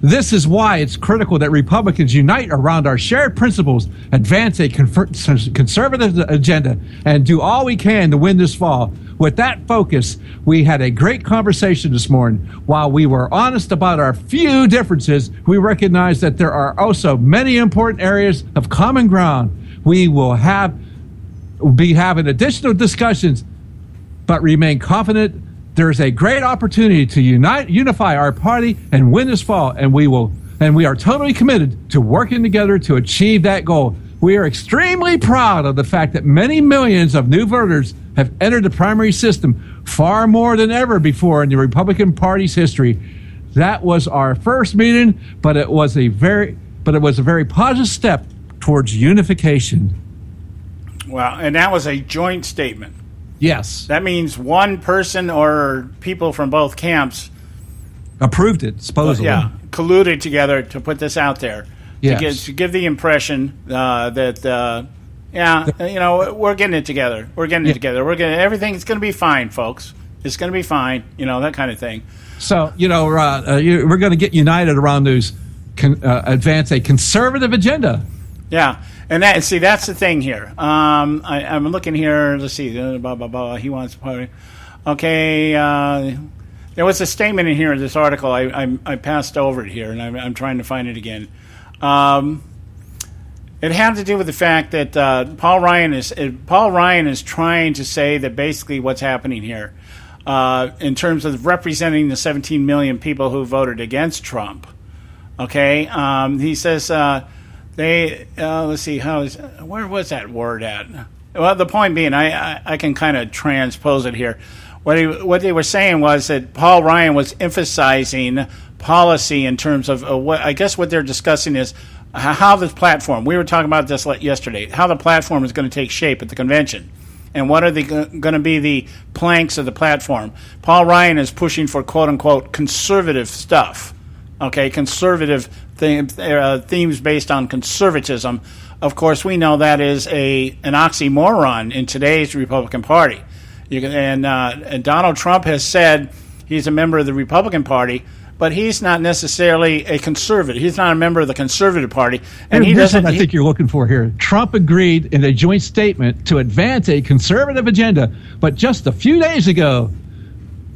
This is why it's critical that Republicans unite around our shared principles, advance a conservative agenda, and do all we can to win this fall. With that focus, we had a great conversation this morning. While we were honest about our few differences, we recognize that there are also many important areas of common ground. We will be having additional discussions, but remain confident there's a great opportunity to unify our party and win this fall, and we are totally committed to working together to achieve that goal. We are extremely proud of the fact that many millions of new voters have entered the primary system, far more than ever before in the Republican Party's history. That was our first meeting, but it was a very positive step towards unification. Well, and that was a joint statement. Yes. That means one person or people from both camps approved it, supposedly. Colluded together to put this out there. Yes. To give the impression that we're getting it together. We're getting it together. Everything's going to be fine, folks. It's going to be fine. That kind of thing. So we're going to get united around those, advance a conservative agenda. Yeah, and that's the thing here. I'm looking here. Let's see. Blah blah blah. He wants to party. Okay. There was a statement in here in this article. I passed over it here, and I'm trying to find it again. It had to do with the fact that Paul Ryan is trying to say that basically what's happening here, in terms of representing the 17 million people who voted against Trump. Okay, he says let's see, where was that word at? Well, the point being, I can kind of transpose it here. What they were saying was that Paul Ryan was emphasizing policy in terms of what I guess what they're discussing is how the platform. We were talking about this yesterday. How the platform is going to take shape at the convention, and what are they going to be the planks of the platform. Paul Ryan is pushing for quote unquote conservative stuff. Okay, conservative themes based on conservatism. Of course, we know that is an oxymoron in today's Republican Party. And Donald Trump has said he's a member of the Republican Party, but he's not necessarily a conservative. He's not a member of the Conservative Party. And here's what I think you're looking for here. Trump agreed in a joint statement to advance a conservative agenda, but just a few days ago,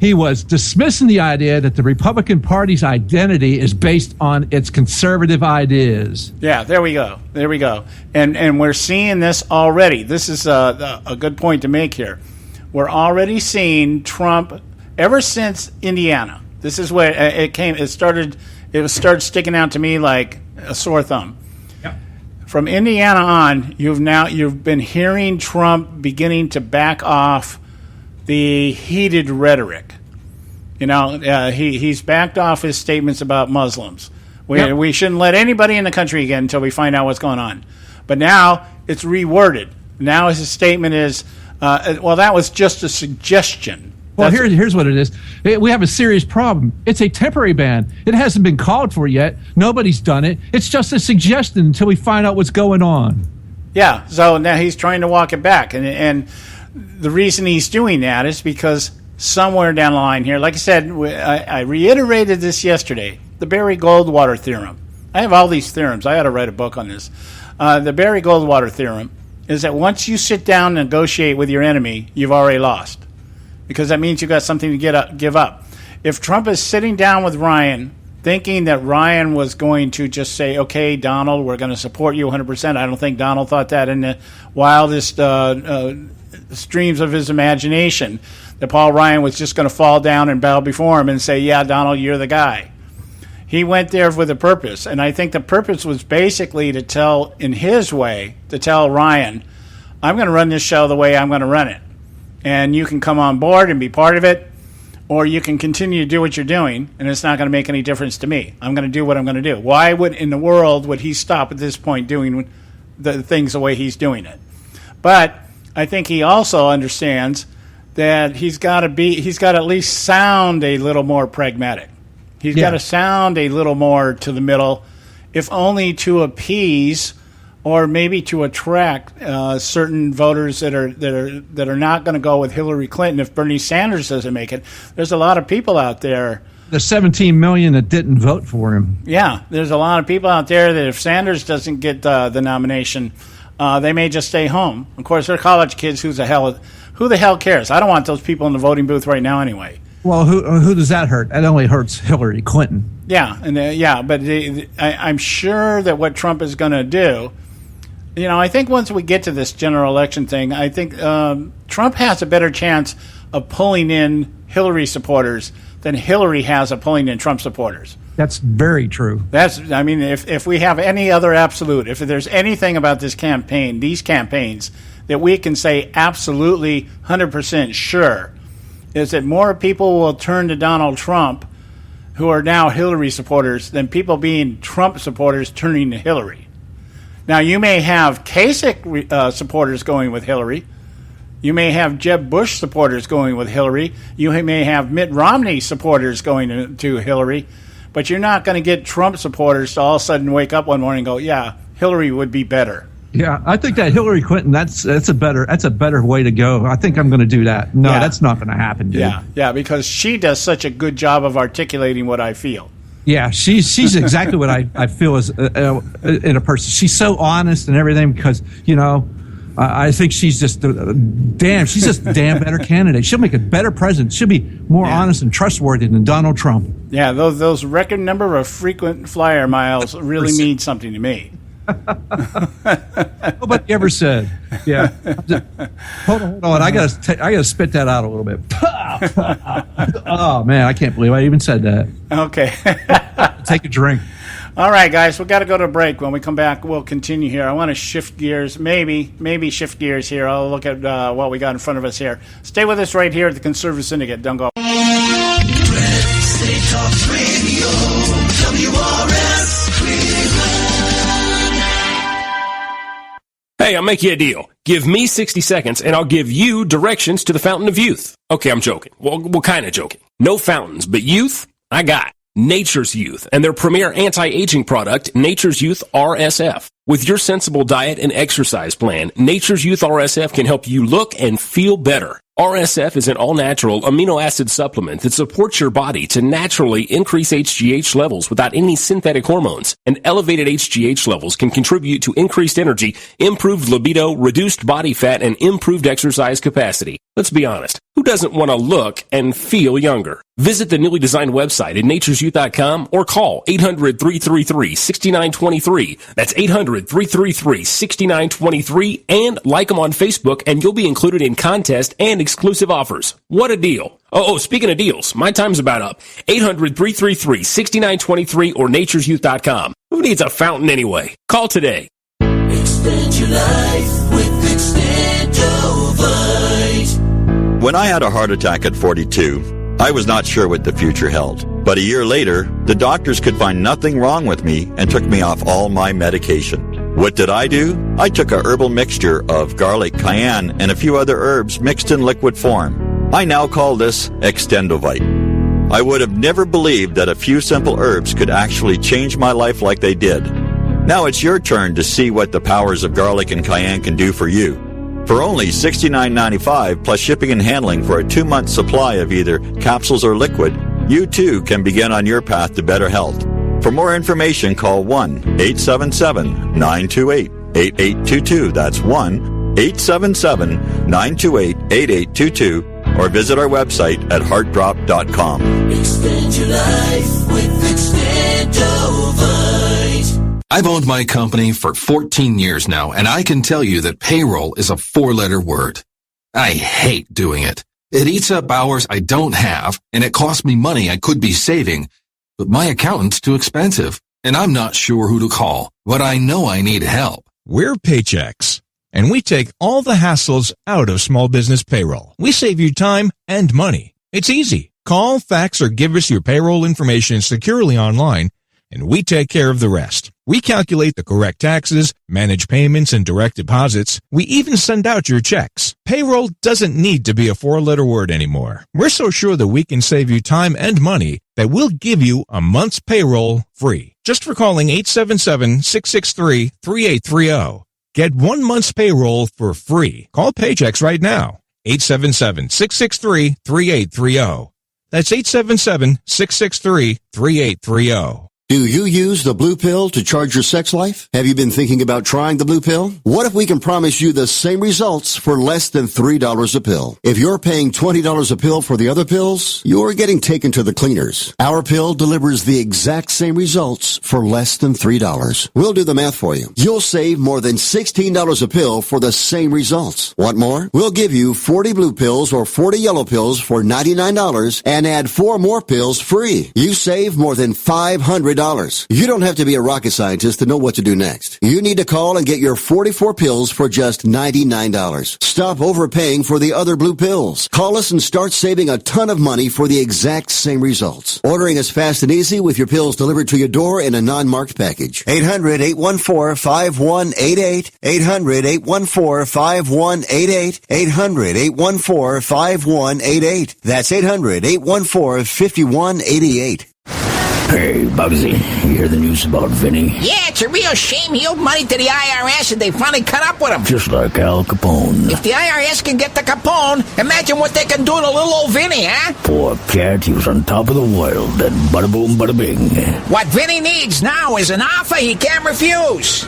he was dismissing the idea that the Republican Party's identity is based on its conservative ideas. Yeah, there we go. There we go. And we're seeing this already. This is a good point to make here. We're already seeing Trump ever since Indiana. This is where it started sticking out to me like a sore thumb. Yep. From Indiana on, you've been hearing Trump beginning to back off the heated rhetoric. He's backed off his statements about Muslims. We shouldn't let anybody in the country again until we find out what's going on. But now it's reworded. Now his statement is, that was just a suggestion. Well, here's what it is. We have a serious problem. It's a temporary ban. It hasn't been called for yet. Nobody's done it. It's just a suggestion until we find out what's going on. Yeah, so now he's trying to walk it back. And the reason he's doing that is because somewhere down the line here, like I said, I reiterated this yesterday, the Barry Goldwater theorem. I have all these theorems. I ought to write a book on this. The Barry Goldwater theorem is that once you sit down and negotiate with your enemy, you've already lost. Because that means you've got something to give up. If Trump is sitting down with Ryan, thinking that Ryan was going to just say, okay, Donald, we're going to support you 100%. I don't think Donald thought that in the wildest streams of his imagination, that Paul Ryan was just going to fall down and bow before him and say, yeah, Donald, you're the guy. He went there with a purpose. And I think the purpose was basically to tell Ryan, I'm going to run this show the way I'm going to run it. And you can come on board and be part of it, or you can continue to do what you're doing, and it's not going to make any difference to me. I'm going to do what I'm going to do. Why in the world would he stop at this point doing the things the way he's doing it? But I think he also understands that he's got to at least sound a little more pragmatic. He's got to sound a little more to the middle, if only to appease or maybe to attract certain voters that are not going to go with Hillary Clinton if Bernie Sanders doesn't make it. There's a lot of people out there. There's 17 million that didn't vote for him. Yeah, there's a lot of people out there that if Sanders doesn't get the nomination, they may just stay home. Of course, they're college kids. Who the hell cares? I don't want those people in the voting booth right now anyway. Well, who does that hurt? That only hurts Hillary Clinton. Yeah, but I'm sure that what Trump is going to do. I think once we get to this general election thing, I think Trump has a better chance of pulling in Hillary supporters than Hillary has of pulling in Trump supporters. That's very true. If we have any other absolute, if there's anything about these campaigns, that we can say absolutely 100% sure, is that more people will turn to Donald Trump who are now Hillary supporters than people being Trump supporters turning to Hillary. Now, you may have Kasich supporters going with Hillary. You may have Jeb Bush supporters going with Hillary. You may have Mitt Romney supporters going to Hillary. But you're not going to get Trump supporters to all of a sudden wake up one morning and go, yeah, Hillary would be better. Yeah, I think that Hillary Clinton, that's a better way to go. I think I'm going to do that. No, that's not going to happen, dude. Yeah, because she does such a good job of articulating what I feel. Yeah, she's exactly what I feel as in a person. She's so honest and everything because, I think she's just a damn better candidate. She'll make a better president. She'll be more honest and trustworthy than Donald Trump. Yeah, those record number of frequent flyer miles really mean something to me. Nobody ever said. Yeah. Hold on. I gotta spit that out a little bit. Oh man, I can't believe I even said that. Okay. Take a drink. All right, guys, we got to go to a break. When we come back, we'll continue here. I want to shift gears, maybe shift gears here. I'll look at what we got in front of us here. Stay with us right here at the Conservative Syndicate. Don't go. State Talk Radio, WRS Cleveland. Hey, I'll make you a deal. Give me 60 seconds, and I'll give you directions to the Fountain of Youth. Okay, I'm joking. Well, kind of joking. No fountains, but youth, I got. Nature's Youth and their premier anti-aging product, Nature's Youth RSF. With your sensible diet and exercise plan, Nature's Youth RSF can help you look and feel better. RSF is an all-natural amino acid supplement that supports your body to naturally increase HGH levels without any synthetic hormones. And elevated HGH levels can contribute to increased energy, improved libido, reduced body fat, and improved exercise capacity. Let's be honest. Who doesn't want to look and feel younger? Visit the newly designed website at naturesyouth.com or call 800-333-6923. That's 800-333-6923 and like them on Facebook and you'll be included in contests and exclusive offers. What a deal. Oh, speaking of deals, my time's about up. 800-333-6923 or naturesyouth.com. Who needs a fountain anyway? Call today. Extend your life with Extendovite. When I had a heart attack at 42, I was not sure what the future held. But a year later, the doctors could find nothing wrong with me and took me off all my medication. What did I do? I took a herbal mixture of garlic, cayenne, and a few other herbs mixed in liquid form. I now call this Extendovite. I would have never believed that a few simple herbs could actually change my life like they did. Now it's your turn to see what the powers of garlic and cayenne can do for you. For only $69.95 plus shipping and handling for a 2-month supply of either capsules or liquid, you too can begin on your path to better health. For more information, call 1-877-928-8822. That's 1-877-928-8822. Or visit our website at heartdrop.com. Extend your life with Extendovite. I've owned my company for 14 years now, and I can tell you that payroll is a 4-letter word. I hate doing it. It eats up hours I don't have, and it costs me money I could be saving. But my accountant's too expensive, and I'm not sure who to call, but I know I need help. We're Paychex, and we take all the hassles out of small business payroll. We save you time and money. It's easy. Call, fax, or give us your payroll information securely online, and we take care of the rest. We calculate the correct taxes, manage payments and direct deposits. We even send out your checks. Payroll doesn't need to be a 4-letter word anymore. We're so sure that we can save you time and money that we'll give you a month's payroll free. Just for calling 877-663-3830. Get 1 month's payroll for free. Call Paychex right now. 877-663-3830. That's 877-663-3830. Do you use the blue pill to charge your sex life? Have you been thinking about trying the blue pill? What if we can promise you the same results for less than $3 a pill? If you're paying $20 a pill for the other pills, you're getting taken to the cleaners. Our pill delivers the exact same results for less than $3. We'll do the math for you. You'll save more than $16 a pill for the same results. Want more? We'll give you 40 blue pills or 40 yellow pills for $99 and add 4 more pills free. You save more than $500. You don't have to be a rocket scientist to know what to do next. You need to call and get your 44 pills for just $99. Stop overpaying for the other blue pills. Call us and start saving a ton of money for the exact same results. Ordering is fast and easy with your pills delivered to your door in a non-marked package. 800-814-5188. 800-814-5188. 800-814-5188. That's 800-814-5188. Hey, Bugsy, you hear the news about Vinny? Yeah, it's a real shame he owed money to the IRS and they finally cut up with him. Just like Al Capone. If the IRS can get to Capone, imagine what they can do to little old Vinny, huh? Poor cat, he was on top of the world, then bada boom, bada bing. What Vinny needs now is an offer he can't refuse.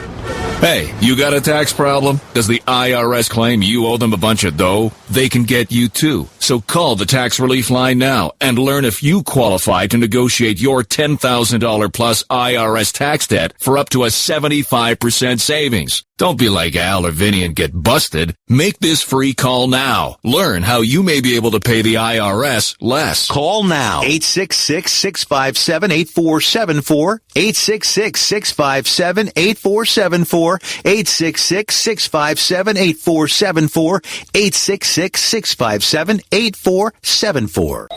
Hey, you got a tax problem? Does the IRS claim you owe them a bunch of dough? They can get you too. So call the tax relief line now and learn if you qualify to negotiate your $10,000 plus IRS tax debt for up to a 75% savings. Don't be like Al or Vinny and get busted. Make this free call now. Learn how you may be able to pay the IRS less. Call now. 866-657-8474. 866-657-8474. 866-657-8474. 866-657-8474.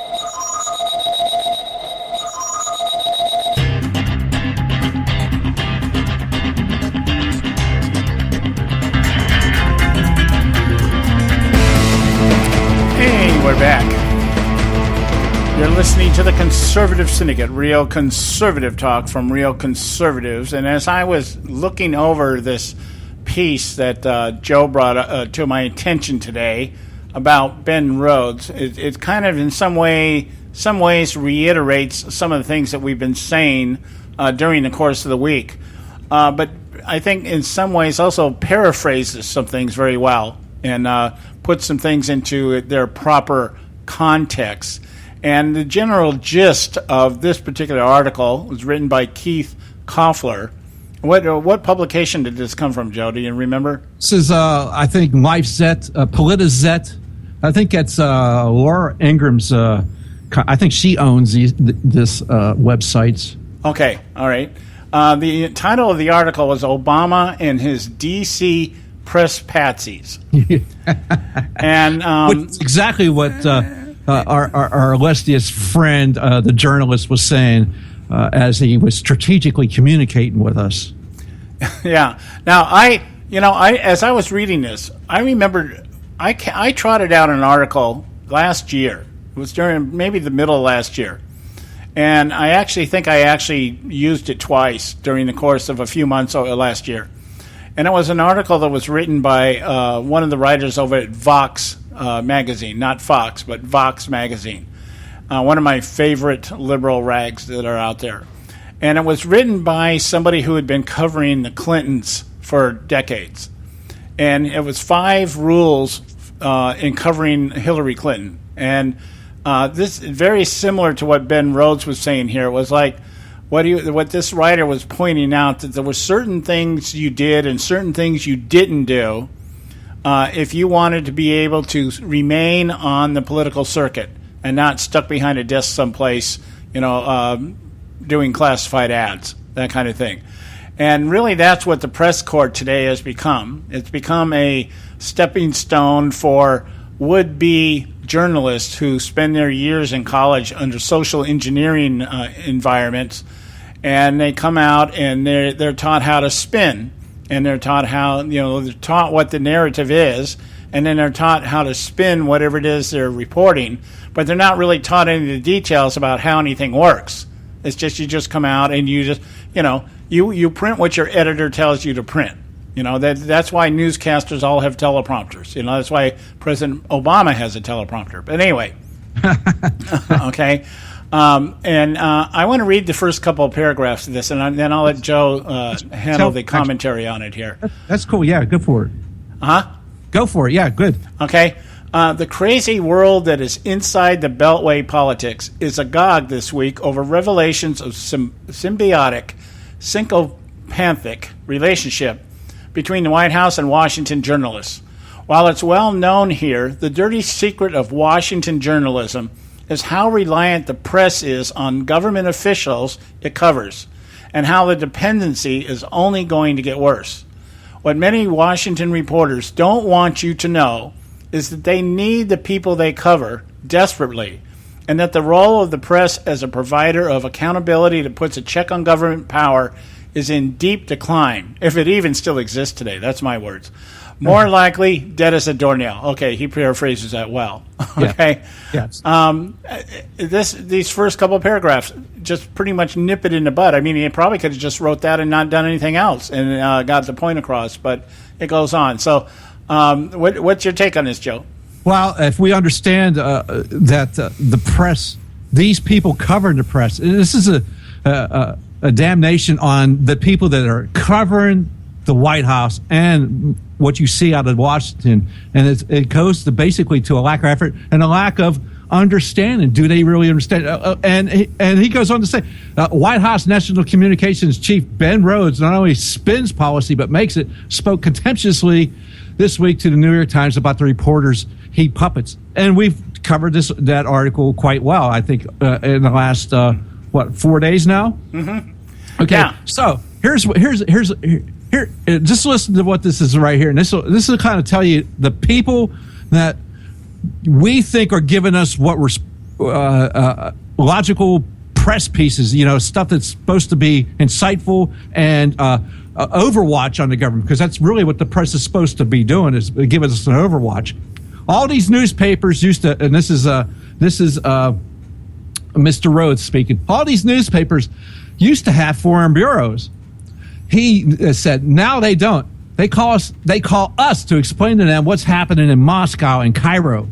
We're back. You're listening to the Conservative Syndicate, real conservative talk from real conservatives. And as I was looking over this piece that Joe brought to my attention today about Ben Rhodes, it kind of in some ways reiterates some of the things that we've been saying during the course of the week. But I think in some ways also paraphrases some things very well and put some things into their proper context. And the general gist of this particular article was written by Keith Koffler. What publication did this come from, Joe? Do you remember? This is, I think, LifeZet, PolitiZet. I think it's Laura Ingram's. I think she owns this website. Okay, all right. The title of the article was Obama and his D.C. press patsies. And which exactly what our illustrious friend, the journalist, was saying as he was strategically communicating with us. Yeah. Now, as I was reading this, I remembered I trotted out an article last year. It was during maybe the middle of last year. And I actually think I used it twice during the course of a few months last year. And it was an article that was written by one of the writers over at Vox magazine, not Fox, but Vox magazine, one of my favorite liberal rags that are out there. And it was written by somebody who had been covering the Clintons for decades. And it was 5 rules in covering Hillary Clinton. And this is very similar to what Ben Rhodes was saying here. It was like, what this writer was pointing out, that there were certain things you did and certain things you didn't do if you wanted to be able to remain on the political circuit and not stuck behind a desk someplace, doing classified ads, that kind of thing. And really that's what the press corps today has become. It's become a stepping stone for would-be journalists who spend their years in college under social engineering environments, and they come out and they're taught how to spin, and they're taught they're taught what the narrative is, and then they're taught how to spin whatever it is they're reporting, but they're not really taught any of the details about how anything works. It's just you just come out and you just you print what your editor tells you to print. That's why newscasters all have teleprompters. That's why President Obama has a teleprompter. But anyway, okay. And I want to read the first couple of paragraphs of this, and then I'll let Joe handle the commentary on it here. That's cool. Yeah, go for it. Go for it. Yeah, good. Okay. The crazy world that is inside the Beltway politics is agog this week over revelations of symbiotic, syncopanthic relationship between the White House and Washington journalists. While it's well known here, the dirty secret of Washington journalism is how reliant the press is on government officials it covers, and how the dependency is only going to get worse. What many Washington reporters don't want you to know is that they need the people they cover desperately, and that the role of the press as a provider of accountability that puts a check on government power is in deep decline, if it even still exists today. That's my words. More likely, dead as a doornail. Okay, he paraphrases that well. Okay. Yes. These first couple of paragraphs just pretty much nip it in the bud. I mean, he probably could have just wrote that and not done anything else and got the point across, but it goes on. So what's your take on this, Joe? Well, if we understand that the press, these people covering the press, this is a damnation on the people that are covering the White House and what you see out of Washington, and it goes to basically to a lack of effort and a lack of understanding. Do they really understand? And he goes on to say, White House National Communications Chief Ben Rhodes not only spins policy but makes it, spoke contemptuously this week to the New York Times about the reporters he puppets. And we've covered that article quite well, I think, in the last 4 days now. Mm-hmm. Okay, yeah. So here's just listen to what this is right here, and this will kind of tell you the people that we think are giving us what we're logical press pieces, stuff that's supposed to be insightful and overwatch on the government, because that's really what the press is supposed to be doing, is giving us an overwatch. All these newspapers used to, and this is Mr. Rhodes speaking. All these newspapers used to have foreign bureaus. He said now they don't. They call us to explain to them what's happening in Moscow and Cairo.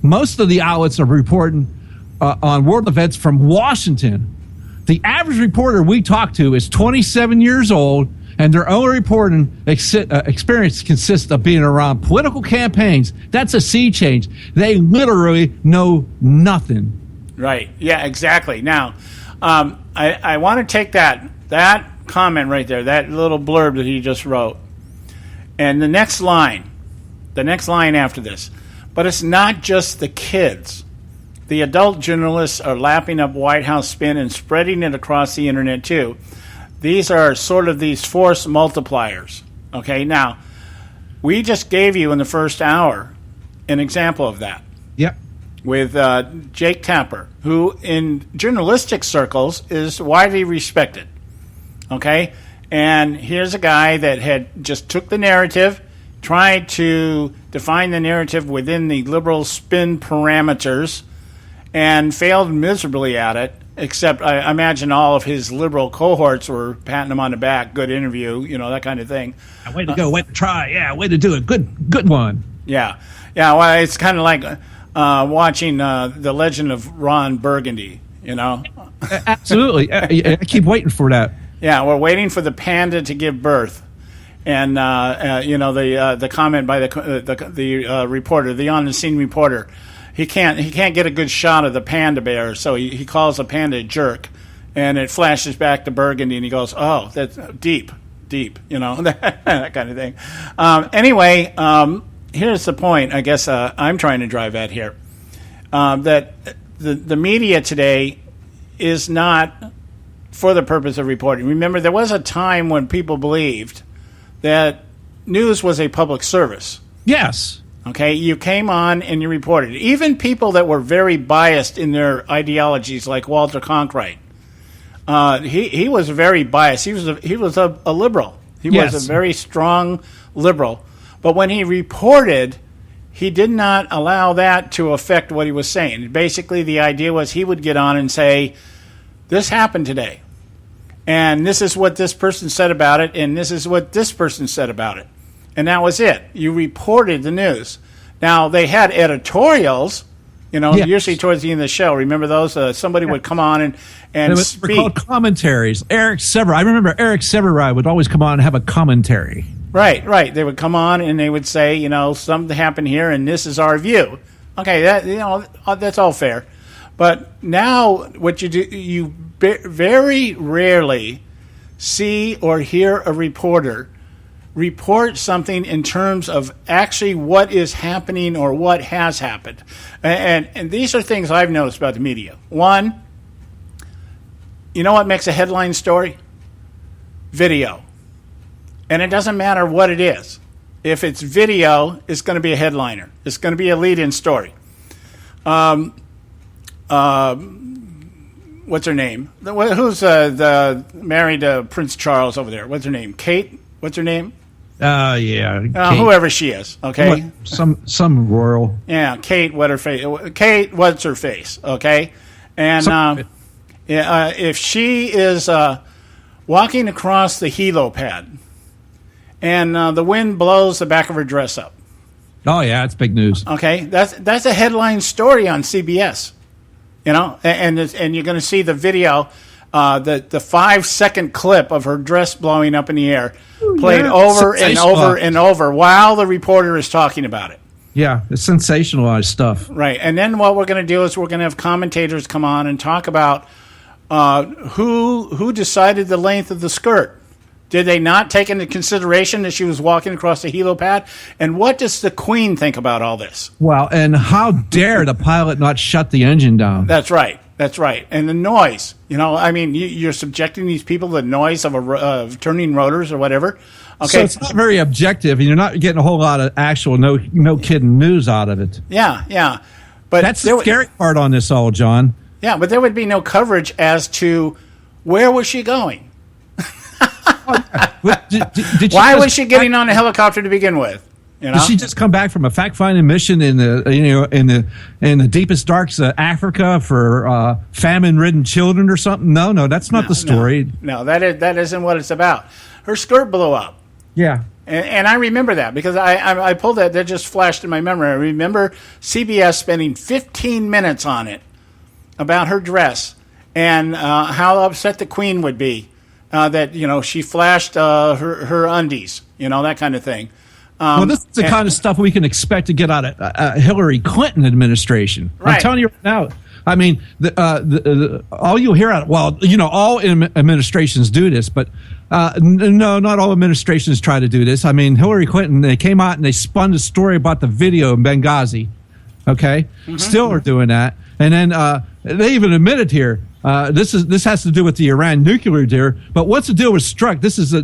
Most of the outlets are reporting on world events from Washington. The average reporter we talk to is 27 years old, and their only reporting experience consists of being around political campaigns. That's a sea change. They literally know nothing. Right. Yeah, exactly. Now, I want to take that comment right there, that little blurb that he just wrote, and the next line after this. But it's not just the kids. The adult journalists are lapping up White House spin and spreading it across the internet too. These are sort of these force multipliers. Okay, now, we just gave you in the first hour an example of that. Yep. With Jake Tapper, who in journalistic circles is widely respected. Okay? And here's a guy that had just took the narrative, tried to define the narrative within the liberal spin parameters, and failed miserably at it, except I imagine all of his liberal cohorts were patting him on the back, good interview, that kind of thing. Way to go, way to try, yeah, way to do it, good one. Yeah, well, it's kind of like watching The Legend of Ron Burgundy, Absolutely. I keep waiting for that. Yeah, we're waiting for the panda to give birth. And, the comment by the reporter, the on-the-scene reporter, he can't get a good shot of the panda bear, so he calls the panda a jerk. And it flashes back to Burgundy, and he goes, oh, that's deep, that kind of thing. Anyway, here's the point I guess I'm trying to drive at here, that the media today is not for the purpose of reporting. Remember, there was a time when people believed that news was a public service. Yes. Okay, you came on and you reported. Even people that were very biased in their ideologies, like Walter Cronkite, he was very biased. He was a liberal. He was a very strong liberal. But when he reported, he did not allow that to affect what he was saying. Basically, the idea was he would get on and say, this happened today, and this is what this person said about it, and this is what this person said about it. And that was it. You reported the news. Now, they had editorials, usually towards the end of the show. Remember those? Somebody would come on and speak. They were called commentaries. Eric Sever. I remember Eric Severide would always come on and have a commentary. Right. They would come on and they would say, something happened here, and this is our view. Okay, that's all fair. But now what you do, you very rarely see or hear a reporter report something in terms of actually what is happening or what has happened. And these are things I've noticed about the media. One, you know what makes a headline story? Video. And it doesn't matter what it is. If it's video, it's going to be a headliner. It's going to be a lead-in story. What's her name? Who's the married to Prince Charles over there? What's her name? Kate? What's her name? Yeah. Whoever she is. Okay. Some royal. Yeah, Kate. Kate. What's her face? Okay. And if she is walking across the helipad, and the wind blows the back of her dress up. Oh yeah, it's big news. Okay, that's a headline story on CBS. And you're going to see the video the 5-second clip of her dress blowing up in the air, played over and over and over while the reporter is talking about it. Yeah, it's sensationalized stuff. Right, and then what we're going to do is we're going to have commentators come on and talk about who decided the length of the skirt. Did they not take into consideration that she was walking across the helipad? And what does the Queen think about all this? Well, and how dare the pilot not shut the engine down? That's right. That's right. And the noise. You know, I mean, you're subjecting these people to the noise of turning rotors or whatever. Okay. So it's not very objective, and you're not getting a whole lot of actual no kidding news out of it. Yeah. But that's the scary part on this all, John. Yeah, but there would be no coverage as to where was she going. Why was she getting on a helicopter to begin with? You know? Did she just come back from a fact-finding mission in the deepest darks of Africa for famine-ridden children or something? No, that's not the story. No, that isn't what it's about. Her skirt blew up. Yeah. And I remember that because I pulled that just flashed in my memory. I remember CBS spending 15 minutes on it about her dress and how upset the Queen would be that she flashed her undies, that kind of thing. Well, this is the kind of stuff we can expect to get out of Hillary Clinton administration. Right. I'm telling you right now. I mean, all you'll hear out. Well, all administrations do this, but no, not all administrations try to do this. I mean, Hillary Clinton, they came out and they spun the story about the video in Benghazi. Okay, still are doing that, and then they even admitted here. This has to do with the Iran nuclear deal. But once the deal was struck, this is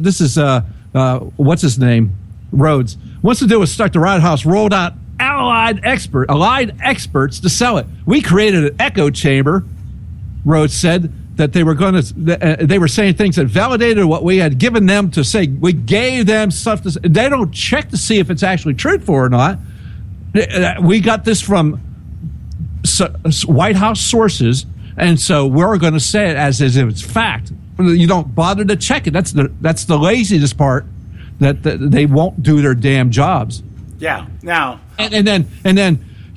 what's his name, Rhodes. Once the deal was struck, the White House rolled out allied experts to sell it. We created an echo chamber. Rhodes said that they were going to. They were saying things that validated what we had given them to say. We gave them stuff to say. They don't check to see if it's actually truthful or not. We got this from White House sources, and so we're going to say it as if it's fact. You don't bother to check it. That's the laziest part. That they won't do their damn jobs. Yeah. Now. And then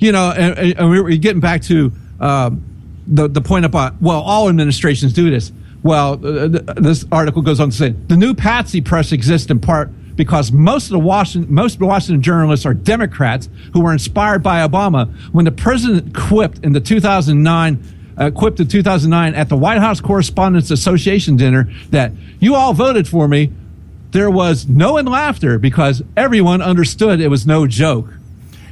we're getting back to the point about all administrations do this. Well, this article goes on to say the new patsy press exists in part because most of the Washington journalists are Democrats who were inspired by Obama when the president quipped in 2009 at the White House Correspondents Association dinner that you all voted for me. There was no laughter because everyone understood it was no joke.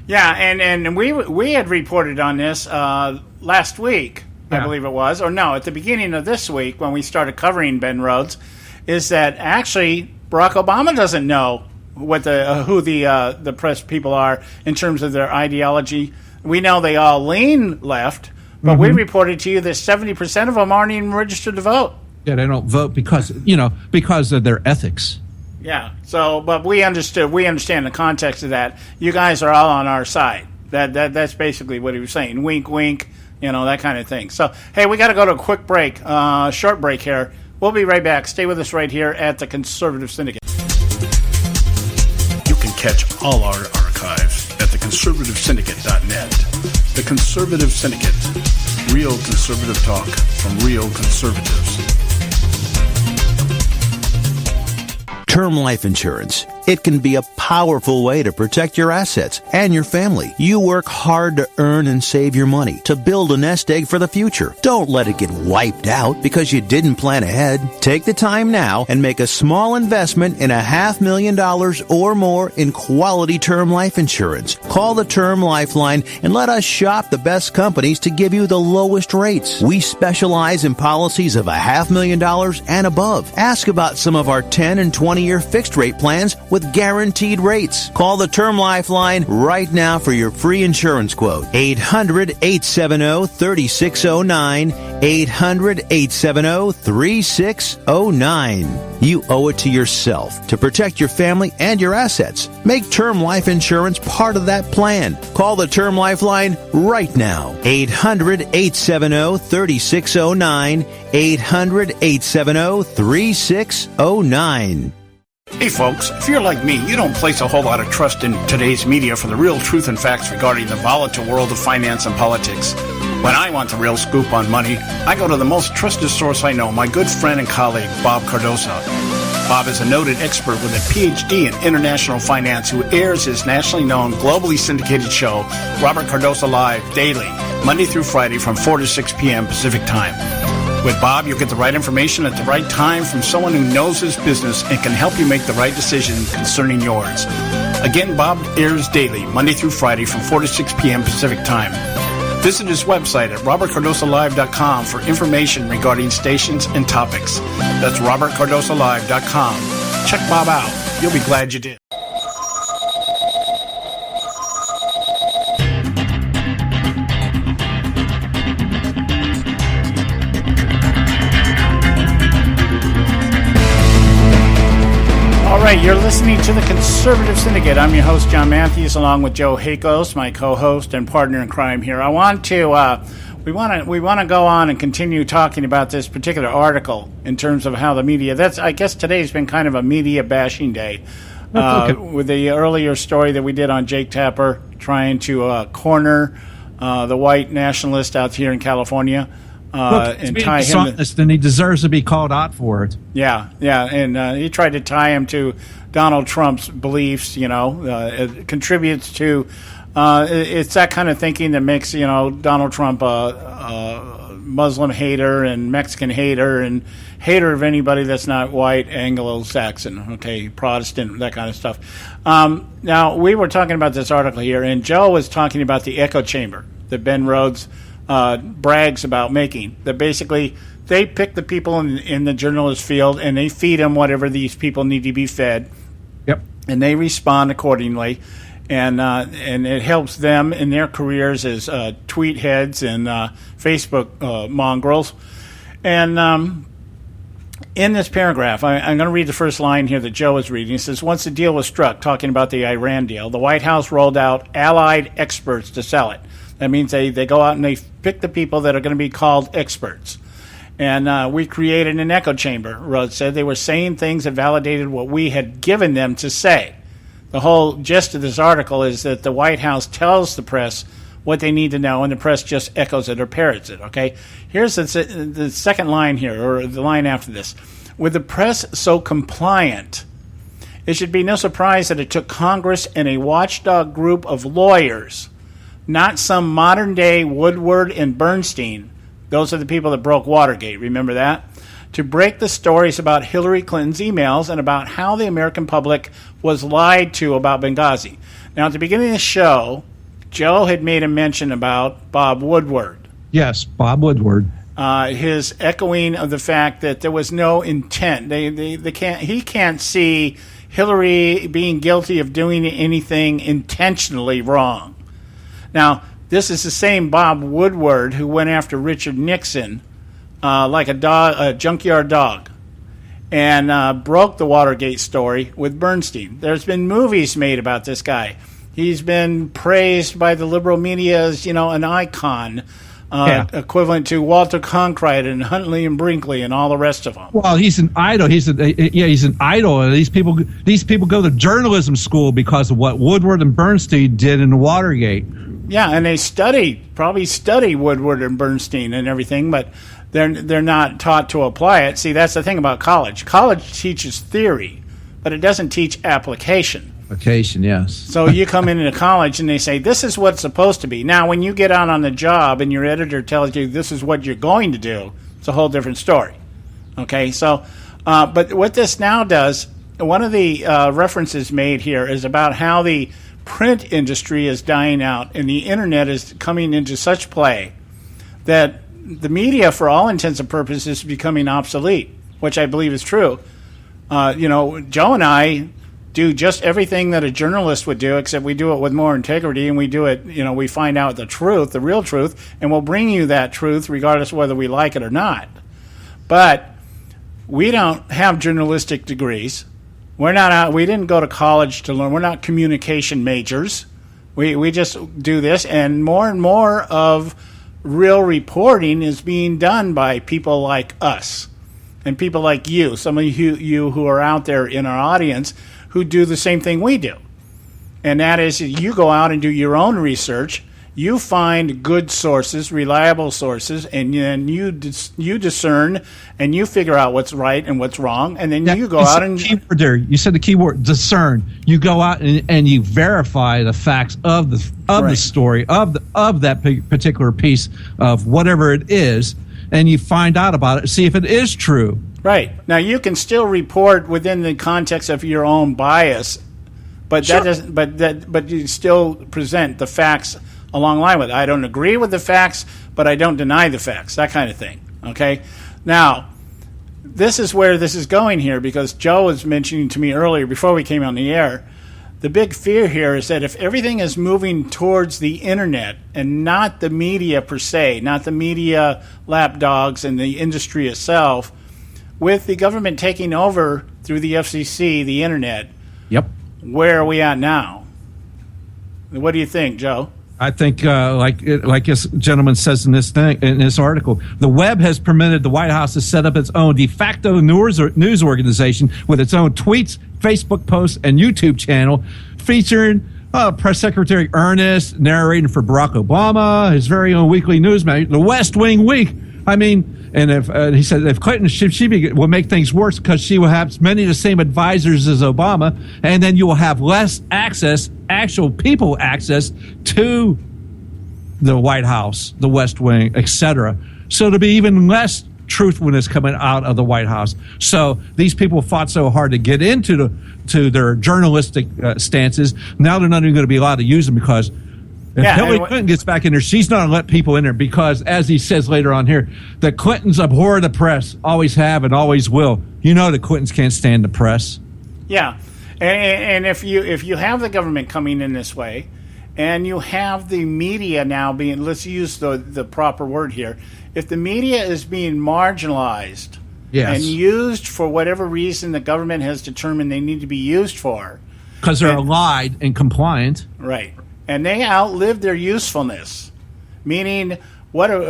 Yeah, and we had reported on this last week, I believe it was, or no, at the beginning of this week when we started covering Ben Rhodes, is that actually Barack Obama doesn't know what who the press people are in terms of their ideology. We know they all lean left, but we reported to you that 70% of them aren't even registered to vote. Yeah, they don't vote because of their ethics. Yeah. So, but we understand the context of that. You guys are all on our side. That's basically what he was saying. Wink, wink. That kind of thing. So, hey, we got to go to a quick break, short break here. We'll be right back. Stay with us right here at the Conservative Syndicate. You can catch all our archives at theconservativesyndicate.net. The Conservative Syndicate. Real conservative talk from real conservatives. Term life insurance. It can be a powerful way to protect your assets and your family. You work hard to earn and save your money to build a nest egg for the future. Don't let it get wiped out because you didn't plan ahead. Take the time now and make a small investment in $500,000 or more in quality term life insurance. Call the Term Lifeline and let us shop the best companies to give you the lowest rates. We specialize in policies of $500,000 and above. Ask about some of our 10 and 20-year fixed rate plans with guaranteed rates. Call the Term Lifeline right now for your free insurance quote. 800-870-3609. 800-870-3609. You owe it to yourself to protect your family and your assets. Make term life insurance part of that plan. Call the Term Lifeline right now. 800-870-3609. 800-870-3609. Hey folks, if you're like me, you don't place a whole lot of trust in today's media for the real truth and facts regarding the volatile world of finance and politics. When I want the real scoop on money, I go to the most trusted source I know, my good friend and colleague, Bob Cardoso. Bob is a noted expert with a PhD in international finance who airs his nationally known, globally syndicated show, Robert Cardoso Live, daily, Monday through Friday from 4 to 6 p.m. Pacific Time. With Bob, you'll get the right information at the right time from someone who knows his business and can help you make the right decision concerning yours. Again, Bob airs daily, Monday through Friday from 4 to 6 p.m. Pacific Time. Visit his website at robertcardosolive.com for information regarding stations and topics. That's robertcardosolive.com. Check Bob out. You'll be glad you did. All right, you're listening to the Conservative Syndicate. I'm your host, John Matthews, along with Joe Hakos, my co-host and partner in crime here. I want to, we want to go on and continue talking about this particular article in terms of how the media. I guess today's been kind of a media bashing day, with the earlier story that we did on Jake Tapper trying to corner the white nationalist out here in California. And tie him to, then he deserves to be called out for it. Yeah, and he tried to tie him to Donald Trump's beliefs. It contributes to it's that kind of thinking that makes Donald Trump a Muslim hater and Mexican hater and hater of anybody that's not white, Anglo-Saxon, Protestant, that kind of stuff. Now we were talking about this article here, and Joe was talking about the echo chamber that Ben Rhodes brags about making. That basically they pick the people in the journalist field and they feed them whatever these people need to be fed. Yep. And they respond accordingly, and it helps them in their careers as tweet heads and Facebook mongrels. And in this paragraph, I'm going to read the first line here that Joe is reading. It says, once the deal was struck, talking about the Iran deal, the White House rolled out allied experts to sell it. That means they go out and they pick the people that are going to be called experts. And we created an echo chamber, Rhodes said. They were saying things that validated what we had given them to say. The whole gist of this article is that the White House tells the press what they need to know, and the press just echoes it or parrots it, okay? Here's the second line here, or the line after this. With the press so compliant, it should be no surprise that it took Congress and a watchdog group of lawyers, not some modern-day Woodward and Bernstein. Those are the people that broke Watergate, remember that? To break the stories about Hillary Clinton's emails and about how the American public was lied to about Benghazi. Now, at the beginning of the show, Joe had made a mention about Bob Woodward. Yes, Bob Woodward. His echoing of the fact that there was no intent. He can't see Hillary being guilty of doing anything intentionally wrong. Now, this is the same Bob Woodward who went after Richard Nixon like a junkyard dog, and broke the Watergate story with Bernstein. There's been movies made about this guy. He's been praised by the liberal media as, an icon, equivalent to Walter Cronkite and Huntley and Brinkley and all the rest of them. Well, he's an idol. He's an idol. These people go to journalism school because of what Woodward and Bernstein did in Watergate. Yeah, and they probably study Woodward and Bernstein and everything, but they're not taught to apply it. See, that's the thing about college. College teaches theory, but it doesn't teach application. Application, yes. So you come into college and they say, this is what's supposed to be. Now, when you get out on the job and your editor tells you this is what you're going to do, it's a whole different story. Okay, so, but what this now does, one of the references made here is about how the print industry is dying out and the internet is coming into such play that the media, for all intents and purposes, is becoming obsolete, which I believe is true. Joe and I do just everything that a journalist would do, except we do it with more integrity, and we do it, we find out the truth, the real truth, and we'll bring you that truth regardless of whether we like it or not. But we don't have journalistic degrees. We didn't go to college to learn. We're not communication majors. We just do this, and more of real reporting is being done by people like us. and people like you, some of you who are out there in our audience who do the same thing we do. And that is, you go out and do your own research. You find good sources, reliable sources, and then you discern and you figure out what's right and what's wrong, and then you go out and keyword there. You said the keyword discern. You go out and you verify the facts of the story of that particular piece of whatever it is, and you find out about it. See if it is true. Right. Now you can still report within the context of your own bias, but Sure. that doesn't. But you still present the facts along the line with it. I don't agree with the facts, but I don't deny the facts. That kind of thing. Okay. Now, this is where this is going here, because Joe was mentioning to me earlier before we came on the air. The big fear here is that if everything is moving towards the internet and not the media per se, not the media lapdogs and the industry itself, with the government taking over through the FCC, the internet, Yep. where are we at now? What do you think, Joe? I think, like this gentleman says in this article, the web has permitted the White House to set up its own de facto news organization with its own tweets, Facebook posts, and YouTube channel, featuring Press Secretary Ernest narrating for Barack Obama, his very own weekly news magazine, The West Wing Week. I mean, and if he said if Clinton will make things worse because she will have many of the same advisors as Obama, and then you will have less access, actual people access to the White House, the West Wing, etc. So there'll be even less truthfulness coming out of the White House. So these people fought so hard to get into their journalistic stances. Now they're not even going to be allowed to use them because. If Hillary Clinton gets back in there, she's not going to let people in there because, as he says later on here, the Clintons abhor the press, always have and always will. You know the Clintons can't stand the press. Yeah, and if you have the government coming in this way, and you have the media now being, let's use the proper word here, if the media is being marginalized and used for whatever reason the government has determined they need to be used for. Because they're allied and compliant. Right. And they outlived their usefulness, meaning when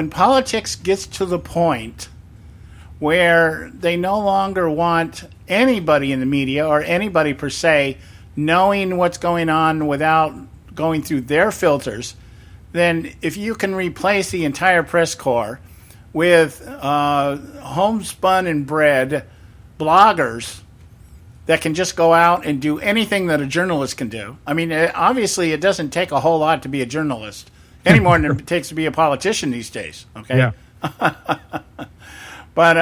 politics gets to the point where they no longer want anybody in the media or anybody per se knowing what's going on without going through their filters, then if you can replace the entire press corps with homespun and bred bloggers that can just go out and do anything that a journalist can do. I mean, obviously, it doesn't take a whole lot to be a journalist, any more than it takes to be a politician these days, okay? Yeah. But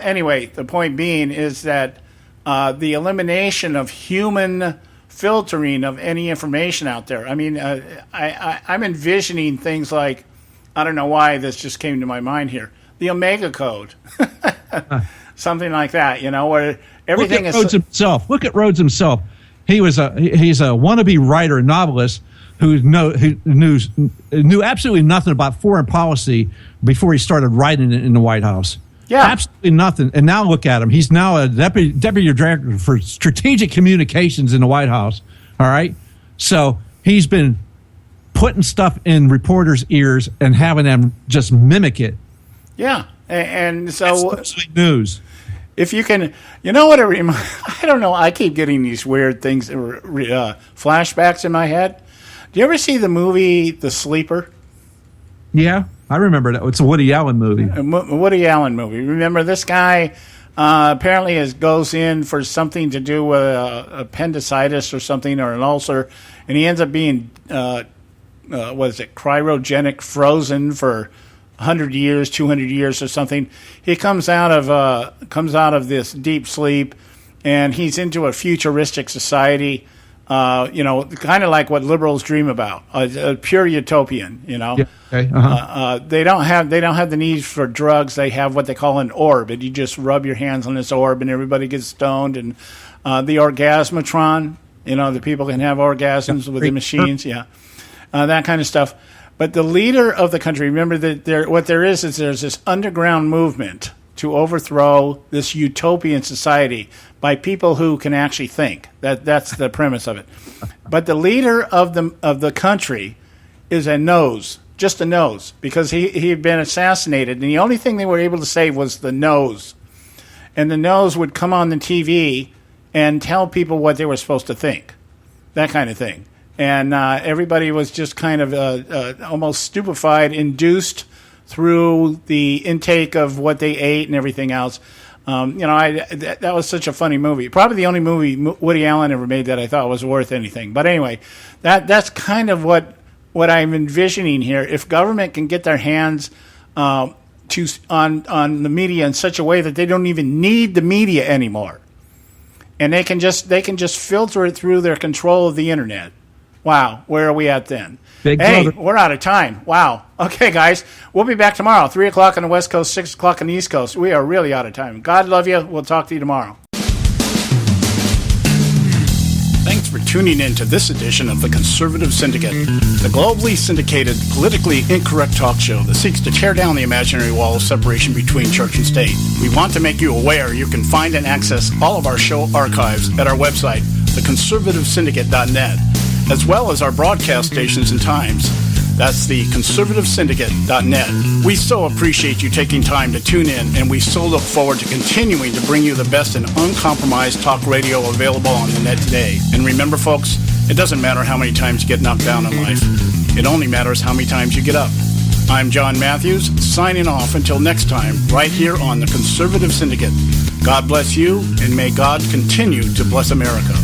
anyway, the point being is that the elimination of human filtering of any information out there. I mean, I'm envisioning things like, I don't know why this just came to my mind here, the Omega Code. Something like that, where everything is. Look at Rhodes himself. He's a wannabe writer, novelist who knew absolutely nothing about foreign policy before he started writing it in the White House. Yeah, absolutely nothing. And now look at him. He's now a deputy director for strategic communications in the White House. All right, so he's been putting stuff in reporters' ears and having them just mimic it. Yeah, and so that's news. If you can, what it reminds, I don't know, I keep getting these weird things, flashbacks in my head. Do you ever see the movie The Sleeper? Yeah, I remember that. It's a Woody Allen movie. Woody Allen movie. Remember, this guy apparently goes in for something to do with appendicitis or something, or an ulcer, and he ends up being, cryogenic frozen for 100 years, 200 years or something. He comes out of this deep sleep, and he's into a futuristic society, kind of like what liberals dream about, a pure utopian, Yeah. Okay. Uh-huh. They don't have the need for drugs. They have what they call an orb, and you just rub your hands on this orb, and everybody gets stoned. And the orgasmatron, the people can have orgasms with the machines, that kind of stuff. But the leader of the country, remember that there's this underground movement to overthrow this utopian society by people who can actually think. That's the premise of it. But the leader of the country is a nose just a nose, because he had been assassinated, and the only thing they were able to say was the nose. And the nose would come on the TV and tell people what they were supposed to think, that kind of thing. And everybody was just kind of almost stupefied, induced through the intake of what they ate and everything else. That was such a funny movie. Probably the only movie Woody Allen ever made that I thought was worth anything. But anyway, that's kind of what I'm envisioning here. If government can get their hands on the media in such a way that they don't even need the media anymore, and they can just filter it through their control of the internet. Wow, where are we at then? We're out of time. Wow. Okay, guys, we'll be back tomorrow, 3 o'clock on the West Coast, 6 o'clock on the East Coast. We are really out of time. God love you. We'll talk to you tomorrow. Thanks for tuning in to this edition of the Conservative Syndicate, the globally syndicated, politically incorrect talk show that seeks to tear down the imaginary wall of separation between church and state. We want to make you aware you can find and access all of our show archives at our website, theconservativesyndicate.net, as well as our broadcast stations and times. That's the conservativesyndicate.net. We so appreciate you taking time to tune in, and we so look forward to continuing to bring you the best and uncompromised talk radio available on the net today. And remember, folks, it doesn't matter how many times you get knocked down in life. It only matters how many times you get up. I'm John Matthews, signing off until next time, right here on the Conservative Syndicate. God bless you, and may God continue to bless America.